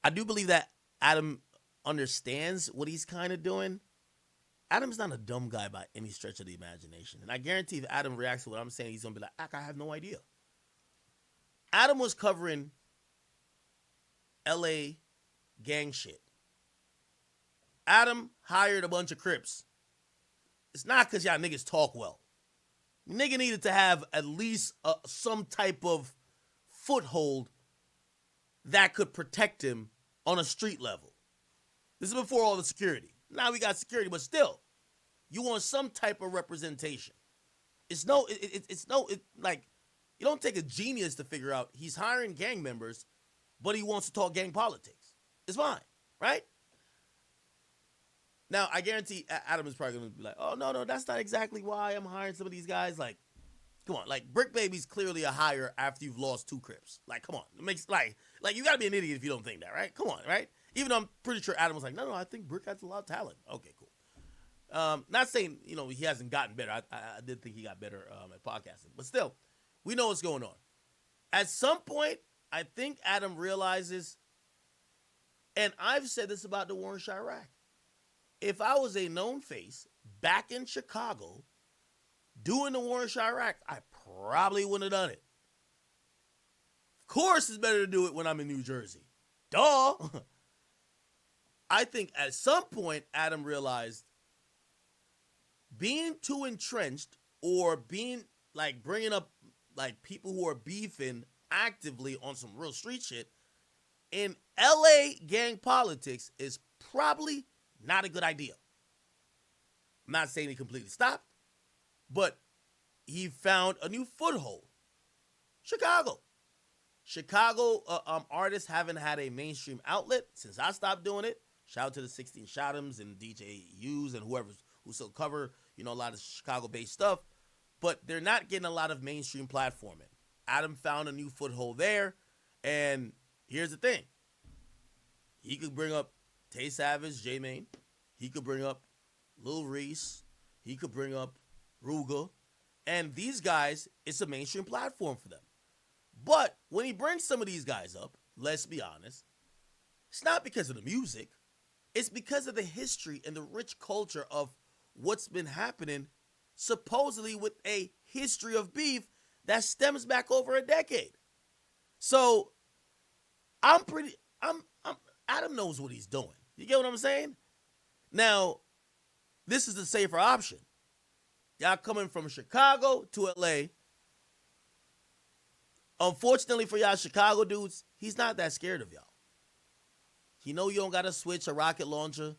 I do believe that Adam understands what he's kind of doing. Adam's not a dumb guy by any stretch of the imagination. And I guarantee if Adam reacts to what I'm saying, he's going to be like, I have no idea. Adam was covering LA gang shit. Adam hired a bunch of Crips. It's not because y'all niggas talk well. Nigga needed to have at least some type of foothold that could protect him on a street level. This is before all the security. Now we got security, but still, you want some type of representation. Like, you don't take a genius to figure out he's hiring gang members but he wants to talk gang politics. It's fine, right? Now, I guarantee Adam is probably going to be like, oh, no, that's not exactly why I'm hiring some of these guys. Like, come on. Like, Brick Baby's clearly a hire after you've lost 2 Crips. Like, come on. It makes, like you got to be an idiot if you don't think that, right? Come on, right? Even though I'm pretty sure Adam was like, no, I think Brick has a lot of talent. Okay, cool. Not saying, he hasn't gotten better. I did think he got better at podcasting. But still, we know what's going on. At some point, I think Adam realizes, and I've said this about the war in Chirac, if I was a known face back in Chicago doing the war in Chirac, I probably wouldn't have done it. Of course, it's better to do it when I'm in New Jersey. Duh. I think at some point, Adam realized being too entrenched or being like bringing up like people who are beefing actively on some real street shit in LA gang politics is probably not a good idea. I'm not saying he completely stopped, but he found a new foothold. Chicago artists haven't had a mainstream outlet since I stopped doing it. Shout out to the 16 Shot'ems and DJ U's and who still cover, a lot of Chicago-based stuff, but they're not getting a lot of mainstream platforming. Adam found a new foothold there, and here's the thing. He could bring up Tay Savage, J-Mane. He could bring up Lil Reese. He could bring up Rooga. And these guys, it's a mainstream platform for them. But when he brings some of these guys up, let's be honest, it's not because of the music. It's because of the history and the rich culture of what's been happening, supposedly with a history of beef that stems back over a decade. So Adam knows what he's doing. You get what I'm saying? Now, this is the safer option. Y'all coming from Chicago to LA. Unfortunately for y'all Chicago dudes, he's not that scared of y'all. He know you don't got to switch a rocket launcher.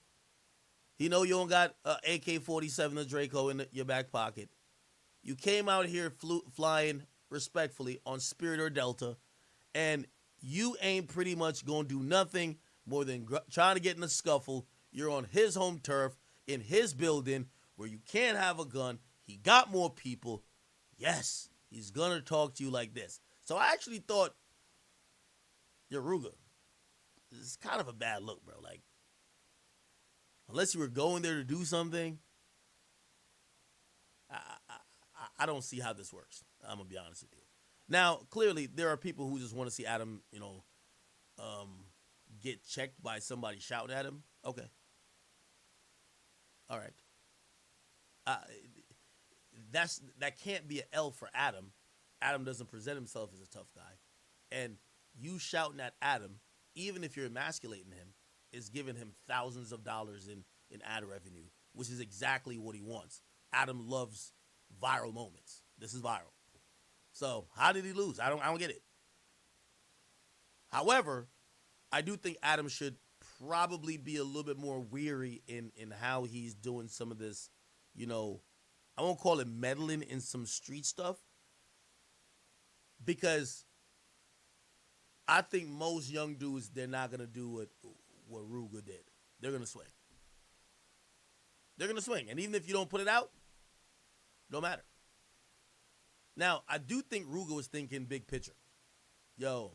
He know you don't got an AK-47 or Draco in your back pocket. You came out here flying respectfully on Spirit or Delta, and you ain't pretty much going to do nothing more than trying to get in a scuffle. You're on his home turf, in his building, where you can't have a gun. He got more people. Yes, he's going to talk to you like this. So I actually thought, yo, Rooga, this is kind of a bad look, bro. Like, unless you were going there to do something, I don't see how this works. I'm going to be honest with you. Now, clearly, there are people who just want to see Adam, get checked by somebody shouting at him. Okay. All right. That can't be an L for Adam. Adam doesn't present himself as a tough guy. And you shouting at Adam, even if you're emasculating him, is giving him thousands of dollars in ad revenue, which is exactly what he wants. Adam loves viral moments. This is viral. So how did he lose? I don't get it. However, I do think Adam should probably be a little bit more weary in how he's doing some of this, I won't call it meddling in some street stuff, because I think most young dudes, they're not going to do what Rooga did. They're going to swing. They're going to swing. And even if you don't put it out, no matter. Now, I do think Rooga was thinking big picture. Yo,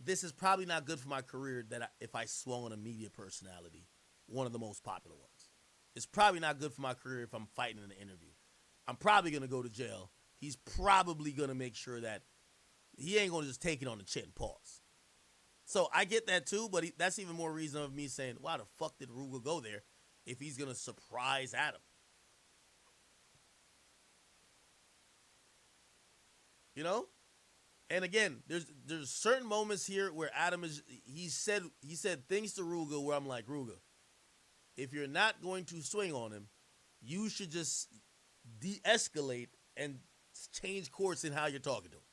this is probably not good for my career if I swung on a media personality, one of the most popular ones. It's probably not good for my career if I'm fighting in an interview. I'm probably going to go to jail. He's probably going to make sure that he ain't going to just take it on the chin, pause. So I get that too, but that's even more reason of me saying, why the fuck did Rooga go there if he's going to surprise Adam? And again, there's certain moments here where Adam he said things to Rooga where I'm like, Rooga, if you're not going to swing on him, you should just de-escalate and change course in how you're talking to him.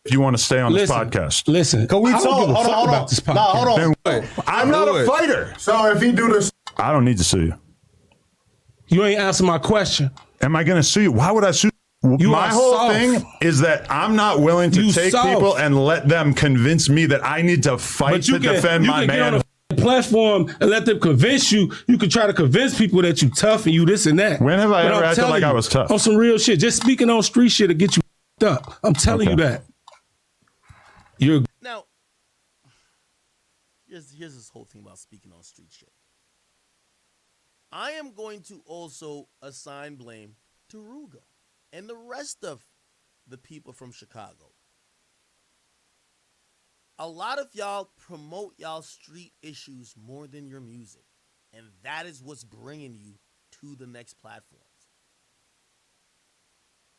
If you want to stay on this podcast. Listen, can we talk? Hold on. This podcast. No, hold on. I'm not a fighter. So if he do this, I don't need to sue you. You ain't answer my question. Am I going to sue you? Why would I sue? My whole thing is that I'm not willing to take people and let them convince me that I need to fight to defend my man. Platform and let them convince you. You can try to convince people that you tough and you this and that. When have I ever acted like I was tough? On some real shit. Just speaking on street shit to get you up. I'm telling you that. Now, here's this whole thing about speaking on street shit. I am going to also assign blame to Rooga and the rest of the people from Chicago. A lot of y'all promote y'all street issues more than your music. And that is what's bringing you to the next platforms.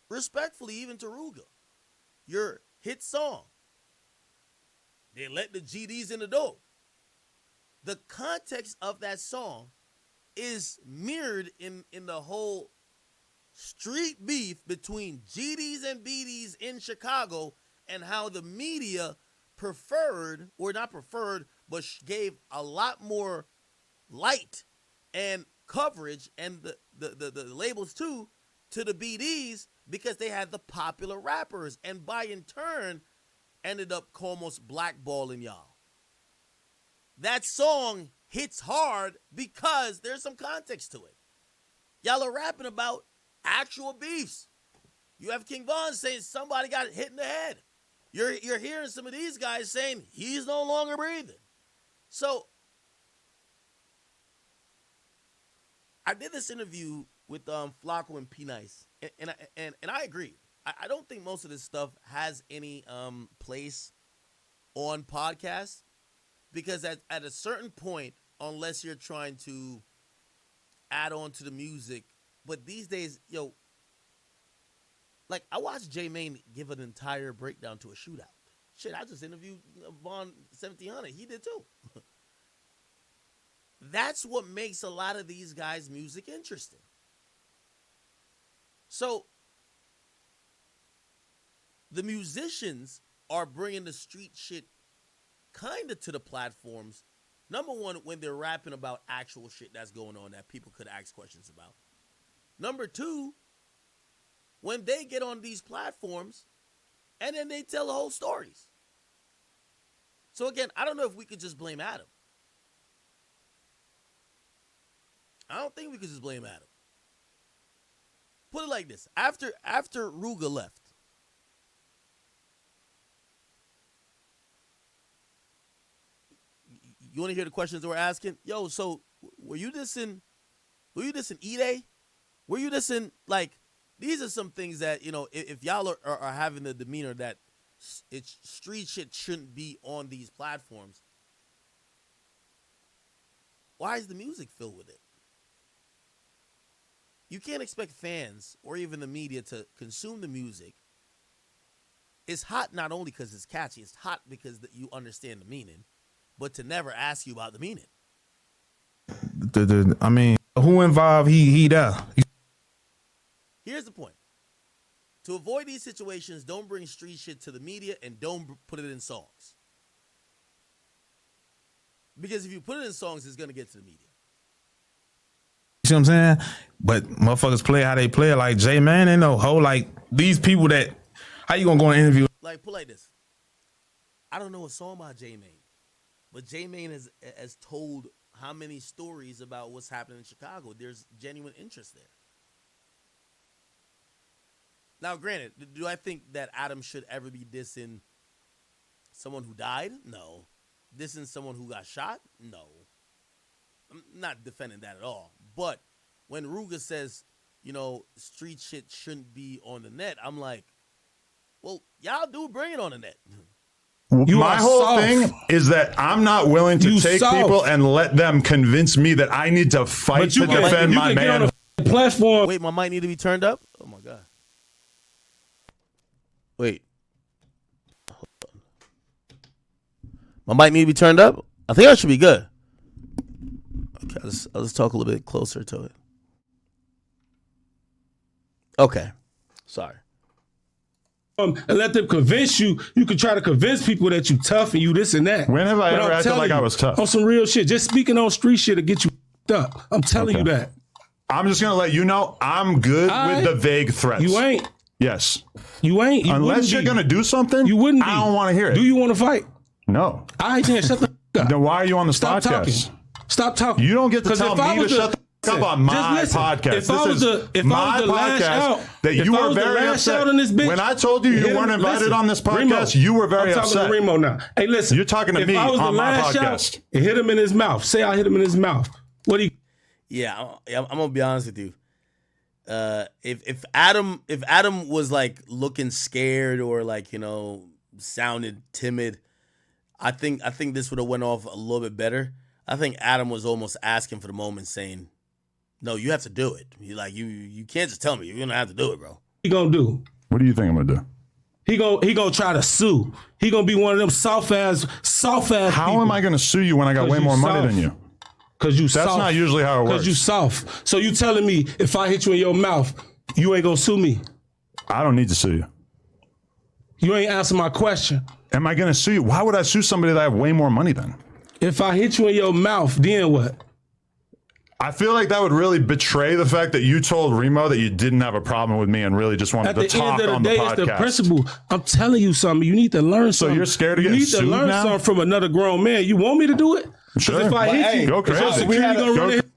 Respectfully, even to Rooga, your hit song, They Let the GDs in the Door. The context of that song is mirrored in the whole street beef between GDs and BDs in Chicago and how the media preferred, or not preferred, but gave a lot more light and coverage and the labels too to the BDs because they had the popular rappers and by in turn ended up almost blackballing y'all. That song hits hard because there's some context to it. Y'all are rapping about actual beefs. You have King Von saying somebody got hit in the head. You're hearing some of these guys saying he's no longer breathing. So I did this interview with Flacco and P Nice, and I agree. I don't think most of this stuff has any place on podcasts because at a certain point, unless you're trying to add on to the music, but these days, like, I watched J Mane give an entire breakdown to a shootout. Shit, I just interviewed Von 1700. He did too. That's what makes a lot of these guys' music interesting. So, the musicians are bringing the street shit kind of to the platforms. Number one, when they're rapping about actual shit that's going on that people could ask questions about. Number two, when they get on these platforms and then they tell the whole stories. So again, I don't know if we could just blame Adam. I don't think we could just blame Adam. Put it like this. After Rooga left, you want to hear the questions we're asking? Yo, so were you dissing E-Day? Were you dissing, like, these are some things that, if y'all are having the demeanor that it's street shit shouldn't be on these platforms, why is the music filled with it? You can't expect fans or even the media to consume the music. It's hot not only because it's catchy, it's hot because you understand the meaning, but to never ask you about the meaning. I mean, who involved? He there. Here's the point. To avoid these situations, don't bring street shit to the media and don't put it in songs. Because if you put it in songs, it's going to get to the media. You see what I'm saying? But motherfuckers play how they play. Like J Man, ain't no whole, like, these people that, how you gonna go and interview? Like, put like this. I don't know a song by J Mane, but J Mane has told how many stories about what's happening in Chicago. There's genuine interest there. Now, granted, do I think that Adam should ever be dissing someone who died? No. Dissing someone who got shot? No. I'm not defending that at all. But when Rooga says, street shit shouldn't be on the net, I'm like, well, y'all do bring it on the net. My whole thing is that I'm not willing to take people and let them convince me that I need to fight to defend my man. Platform. Wait, my mic need to be turned up? Oh, my God. Wait. Hold on. My mic need to be turned up? I think I should be good. Okay, I'll just talk a little bit closer to it. Okay. Sorry. And let them convince you. You can try to convince people that you tough and you this and that. When have I ever acted like I was tough? On some real shit. Just speaking on street shit to get you up. I'm telling you that. I'm just going to let you know I'm good with the vague threats. You ain't. Yes. You ain't. You Unless you're going to do something, you wouldn't be. I don't want to hear it. Do you want to fight? No. All right, then shut the f up. Then why are you on the Stop podcast? talking. Stop talking. You don't get to tell me to shut the f up on my podcast. If I was the last out, that you were very upset. When I told you you weren't invited on this podcast, you were very upset. I'm talking to Remo now. Hey, listen. You're talking to me on my podcast. Hit him in his mouth. Say I hit him in his mouth. What do you? Yeah, I'm gonna be honest with you. If Adam was like looking scared or like, you know, sounded timid, I think this would have went off a little bit better. I think Adam was almost asking for the moment, saying, "No, you have to do it. You can't just tell me. You're gonna have to do it, bro." He gonna do? What do you think I'm gonna do? He gonna try to sue. He gonna be one of them soft ass. How am I gonna sue you when I got way more money than you? Cause you That's soft. not usually how it works. Cause you soft. So you telling me if I hit you in your mouth, you ain't gonna sue me? I don't need to sue you. You ain't answer my question. Am I gonna sue you? Why would I sue somebody that I have way more money than? If I hit you in your mouth, then what? I feel like that would really betray the fact that you told Remo that you didn't have a problem with me and really just wanted to talk on the podcast. At the end of the day, it's the principle. I'm telling you something. You need to learn something. So you're scared of getting sued now? You need to learn something from another grown man. You want me to do it? Sure. If I hit you, go crazy.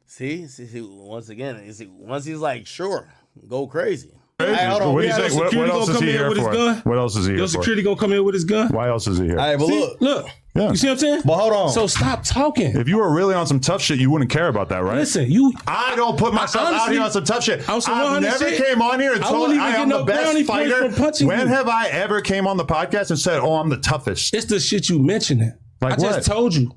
See, once again, once he's like, sure, go crazy. Hey, hold on. What do you think? What else is he here for? What else is he here for? Your security gonna come in with his gun? Why else is he here? All right, but look. Yeah. You see what I'm saying? But hold on. So stop talking. If you were really on some tough shit, you wouldn't care about that, right? Listen, I don't put myself out here on some tough shit. I've never came on here and told I am the best fighter. When have I ever came on the podcast and said, "Oh, I'm the toughest"? It's the shit you mentioning. Like I just told you.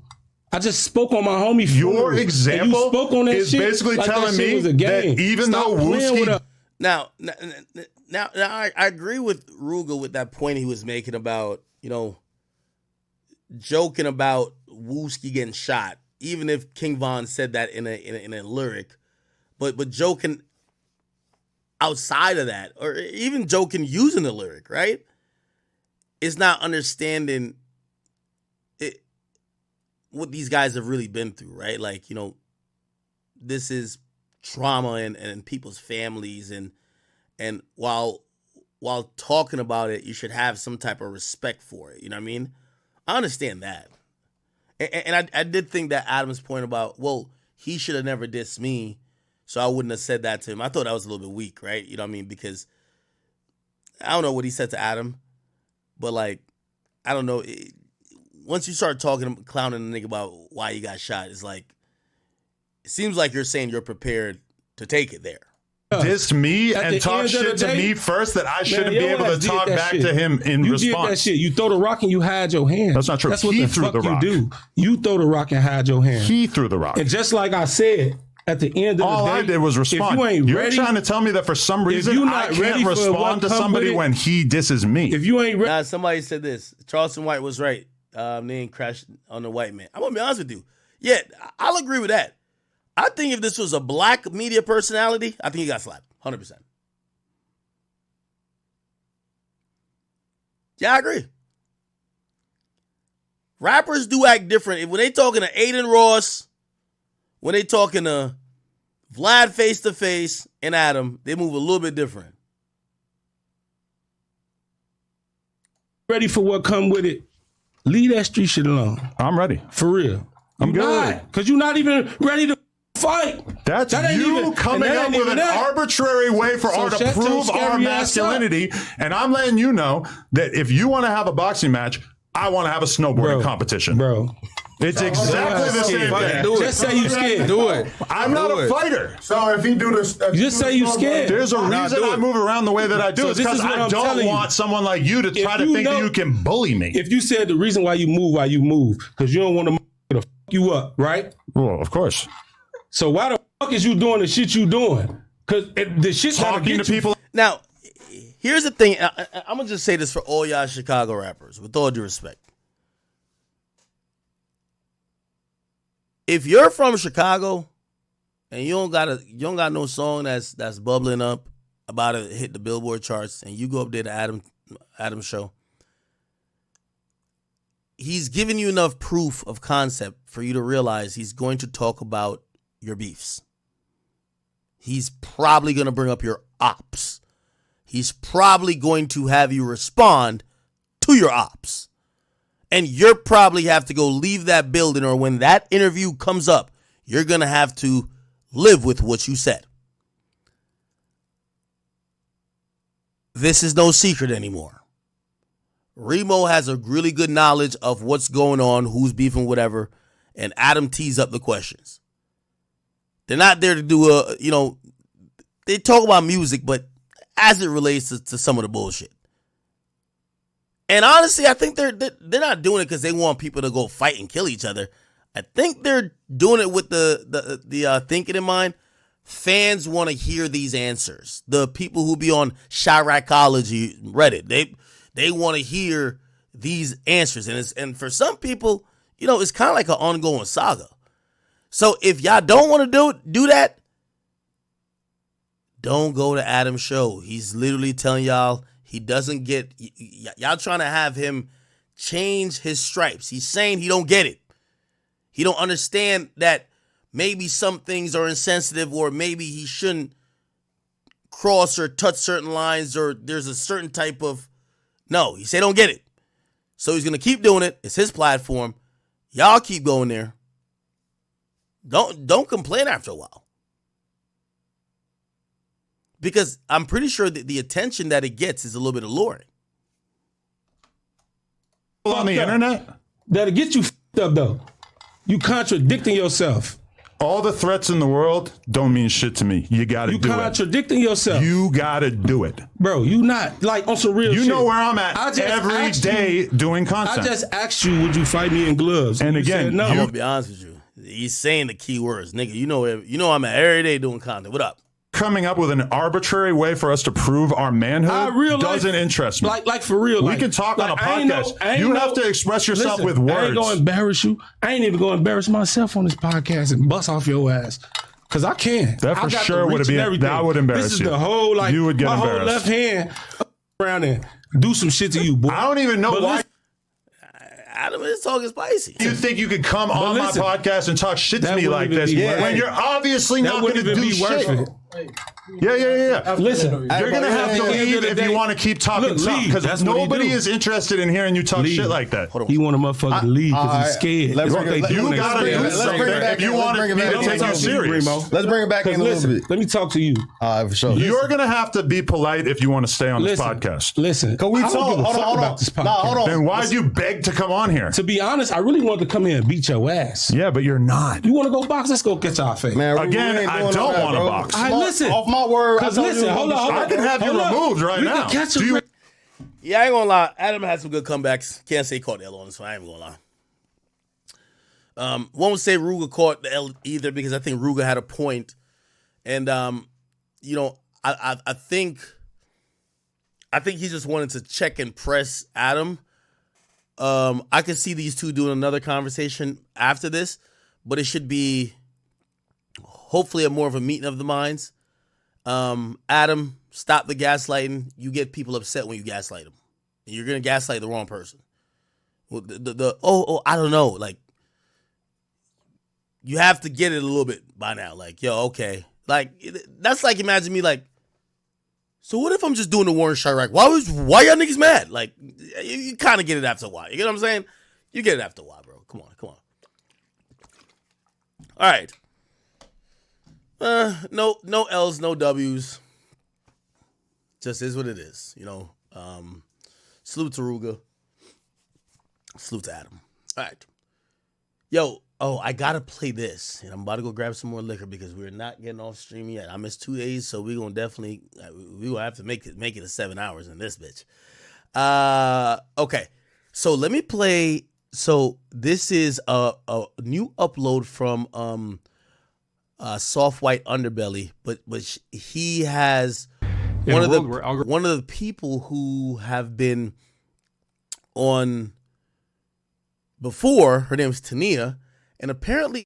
I just spoke on my homie. Your example spoke on that is shit basically like telling me that even though Wooski. Now, I agree with Rooga with that point he was making about, you know, joking about Wooski getting shot, even if King Von said that in a lyric, but joking outside of that, or even joking using the lyric, right? It's not understanding it, what these guys have really been through, right? Like, you know, this is trauma and people's families, and while talking about it, you should have some type of respect for it. You know what I mean? I understand that. And I did think that Adam's point about, well, he should have never dissed me, so I wouldn't have said that to him. I thought that was a little bit weak, right? You know what I mean? Because I don't know what he said to Adam, but like, I don't know. Once you start clowning a nigga about why you got shot, it's like, it seems like you're saying you're prepared to take it there. Dissed me and talk shit to me first that I shouldn't be able to talk back to him in response. You did that shit. You throw the rock and you hide your hand. That's not true. That's what He the threw fuck the rock. you do. You throw the rock and hide your hand. He threw the rock. And just like I said, at the end of all the day, I did was respond. You're trying to tell me that for some reason I can't respond to somebody when he disses me. If you ain't ready. Nah, somebody said this. Charleston White was right. They ain't crashed on the white man. I'm gonna be honest with you. Yeah, I'll agree with that. I think if this was a black media personality, I think he got slapped. 100%. Yeah, I agree. Rappers do act different. When they talking to Aiden Ross, when they talking to Vlad face to face and Adam, they move a little bit different. Ready for what come with it. Leave that street shit alone. I'm ready. For real. I'm good. Because you're not even ready to fight. That's you coming up with an arbitrary way for our to prove our masculinity. And I'm letting you know that if you want to have a boxing match, I want to have a snowboarding competition. Bro. It's exactly the same thing. Do it. Just say you scared. Do it. I'm not a fighter. So if he do this, just say you scared. There's a reason I move around the way that I do. It's because I don't want someone like you to try to think that you can bully me. If you said the reason why you move, because you don't want to fuck you up, right? Well, of course. So why the fuck is you doing the shit you doing? Because the shit talking to people. Now, here's the thing. I'm gonna just say this for all y'all Chicago rappers, with all due respect. If you're from Chicago and you don't got no song that's bubbling up about to hit the Billboard charts, and you go up there to Adam's show, he's giving you enough proof of concept for you to realize he's going to talk about your beefs. He's probably going to bring up your ops. he's probably going to have you respond to your ops. And you're probably have to go leave that building, or when that interview comes up, you're going to have to live with what you said. This is no secret anymore. Remo has a really good knowledge of what's going on, who's beefing, whatever, and Adam tees up the questions. They're not there to do they talk about music, but as it relates to some of the bullshit. And honestly, I think they're not doing it because they want people to go fight and kill each other. I think they're doing it with the thinking in mind. Fans want to hear these answers. The people who be on Chiracology Reddit, they want to hear these answers. And for some people, it's kind of like an ongoing saga. So if y'all don't want to do that, don't go to Adam's show. He's literally telling y'all he doesn't get, y'all trying to have him change his stripes. He's saying he don't get it. He don't understand that maybe some things are insensitive, or maybe he shouldn't cross or touch certain lines, or there's a certain type of, no, he said don't get it. So he's going to keep doing it. It's his platform. Y'all keep going there. Don't complain after a while. Because I'm pretty sure that the attention that it gets is a little bit alluring. On the internet? That'll get you up, though. You contradicting yourself. All the threats in the world don't mean shit to me. You got to do it. You contradicting yourself. You got to do it. Bro, you not like on some real shit. You know where I'm at every day doing content. I just asked you, would you fight me in gloves? And again, no. I'm going to be honest with you. He's saying the key words. Nigga, you know I'm at every day doing content. What up? Coming up with an arbitrary way for us to prove our manhood doesn't interest me. Like for real. We can talk on a podcast. You have to express yourself with words. I ain't going to embarrass you. I ain't even going to embarrass myself on this podcast and bust off your ass. Because I can. That for sure would be that would embarrass you. This is the whole, like, you would get my embarrassed. whole left hand around and do some shit to you, boy. I don't even know why. Adam is talking spicy. You think you could come on my podcast and talk shit to me like this when you're obviously not going to do shit? Yeah. Listen, you're going to have to leave if you want to keep talking tough, because nobody is interested in hearing you talk shit like that. He want a motherfucker to leave because he's scared. You got to do something if you want me to take you serious. Let's bring it back in a little bit. Let me talk to you. For sure. You're going to have to be polite if you want to stay on this podcast. Listen, Can we talk? Hold on. Then why'd you beg to come on here? To be honest, I really wanted to come here and beat your ass. Yeah, but you're not. You want to go box? Let's go get our face. Man, again, I don't want to box. Listen. Off my word. Because listen, hold on. I can have you removed right now. Yeah, I ain't gonna lie. Adam had some good comebacks. Can't say he caught the L on this one. I ain't gonna lie. Won't say Rooga caught the L either, because I think Rooga had a point. And I think he just wanted to check and press Adam. I could see these two doing another conversation after this, but it should be hopefully more of a meeting of the minds. Adam, stop the gaslighting. You get people upset when you gaslight them. And you're going to gaslight the wrong person. Well, I don't know. Like, you have to get it a little bit by now. Like, yo, okay. Like, that's like, imagine me like, so what if I'm just doing the Warren Chirac? Why y'all niggas mad? Like, you kind of get it after a while. You get what I'm saying? You get it after a while, bro. Come on. All right. No L's, no W's. Just is what it is, Salute to Rooga. Salute to Adam. All right. Yo, I gotta play this, and I'm about to go grab some more liquor because we're not getting off stream yet. I missed 2 days, so we're gonna definitely have to make it a 7 hours in this bitch. Okay. So let me play. So this is a new upload from Soft White Underbelly, but he has one of the people who have been on before. Her name is Tania, and apparently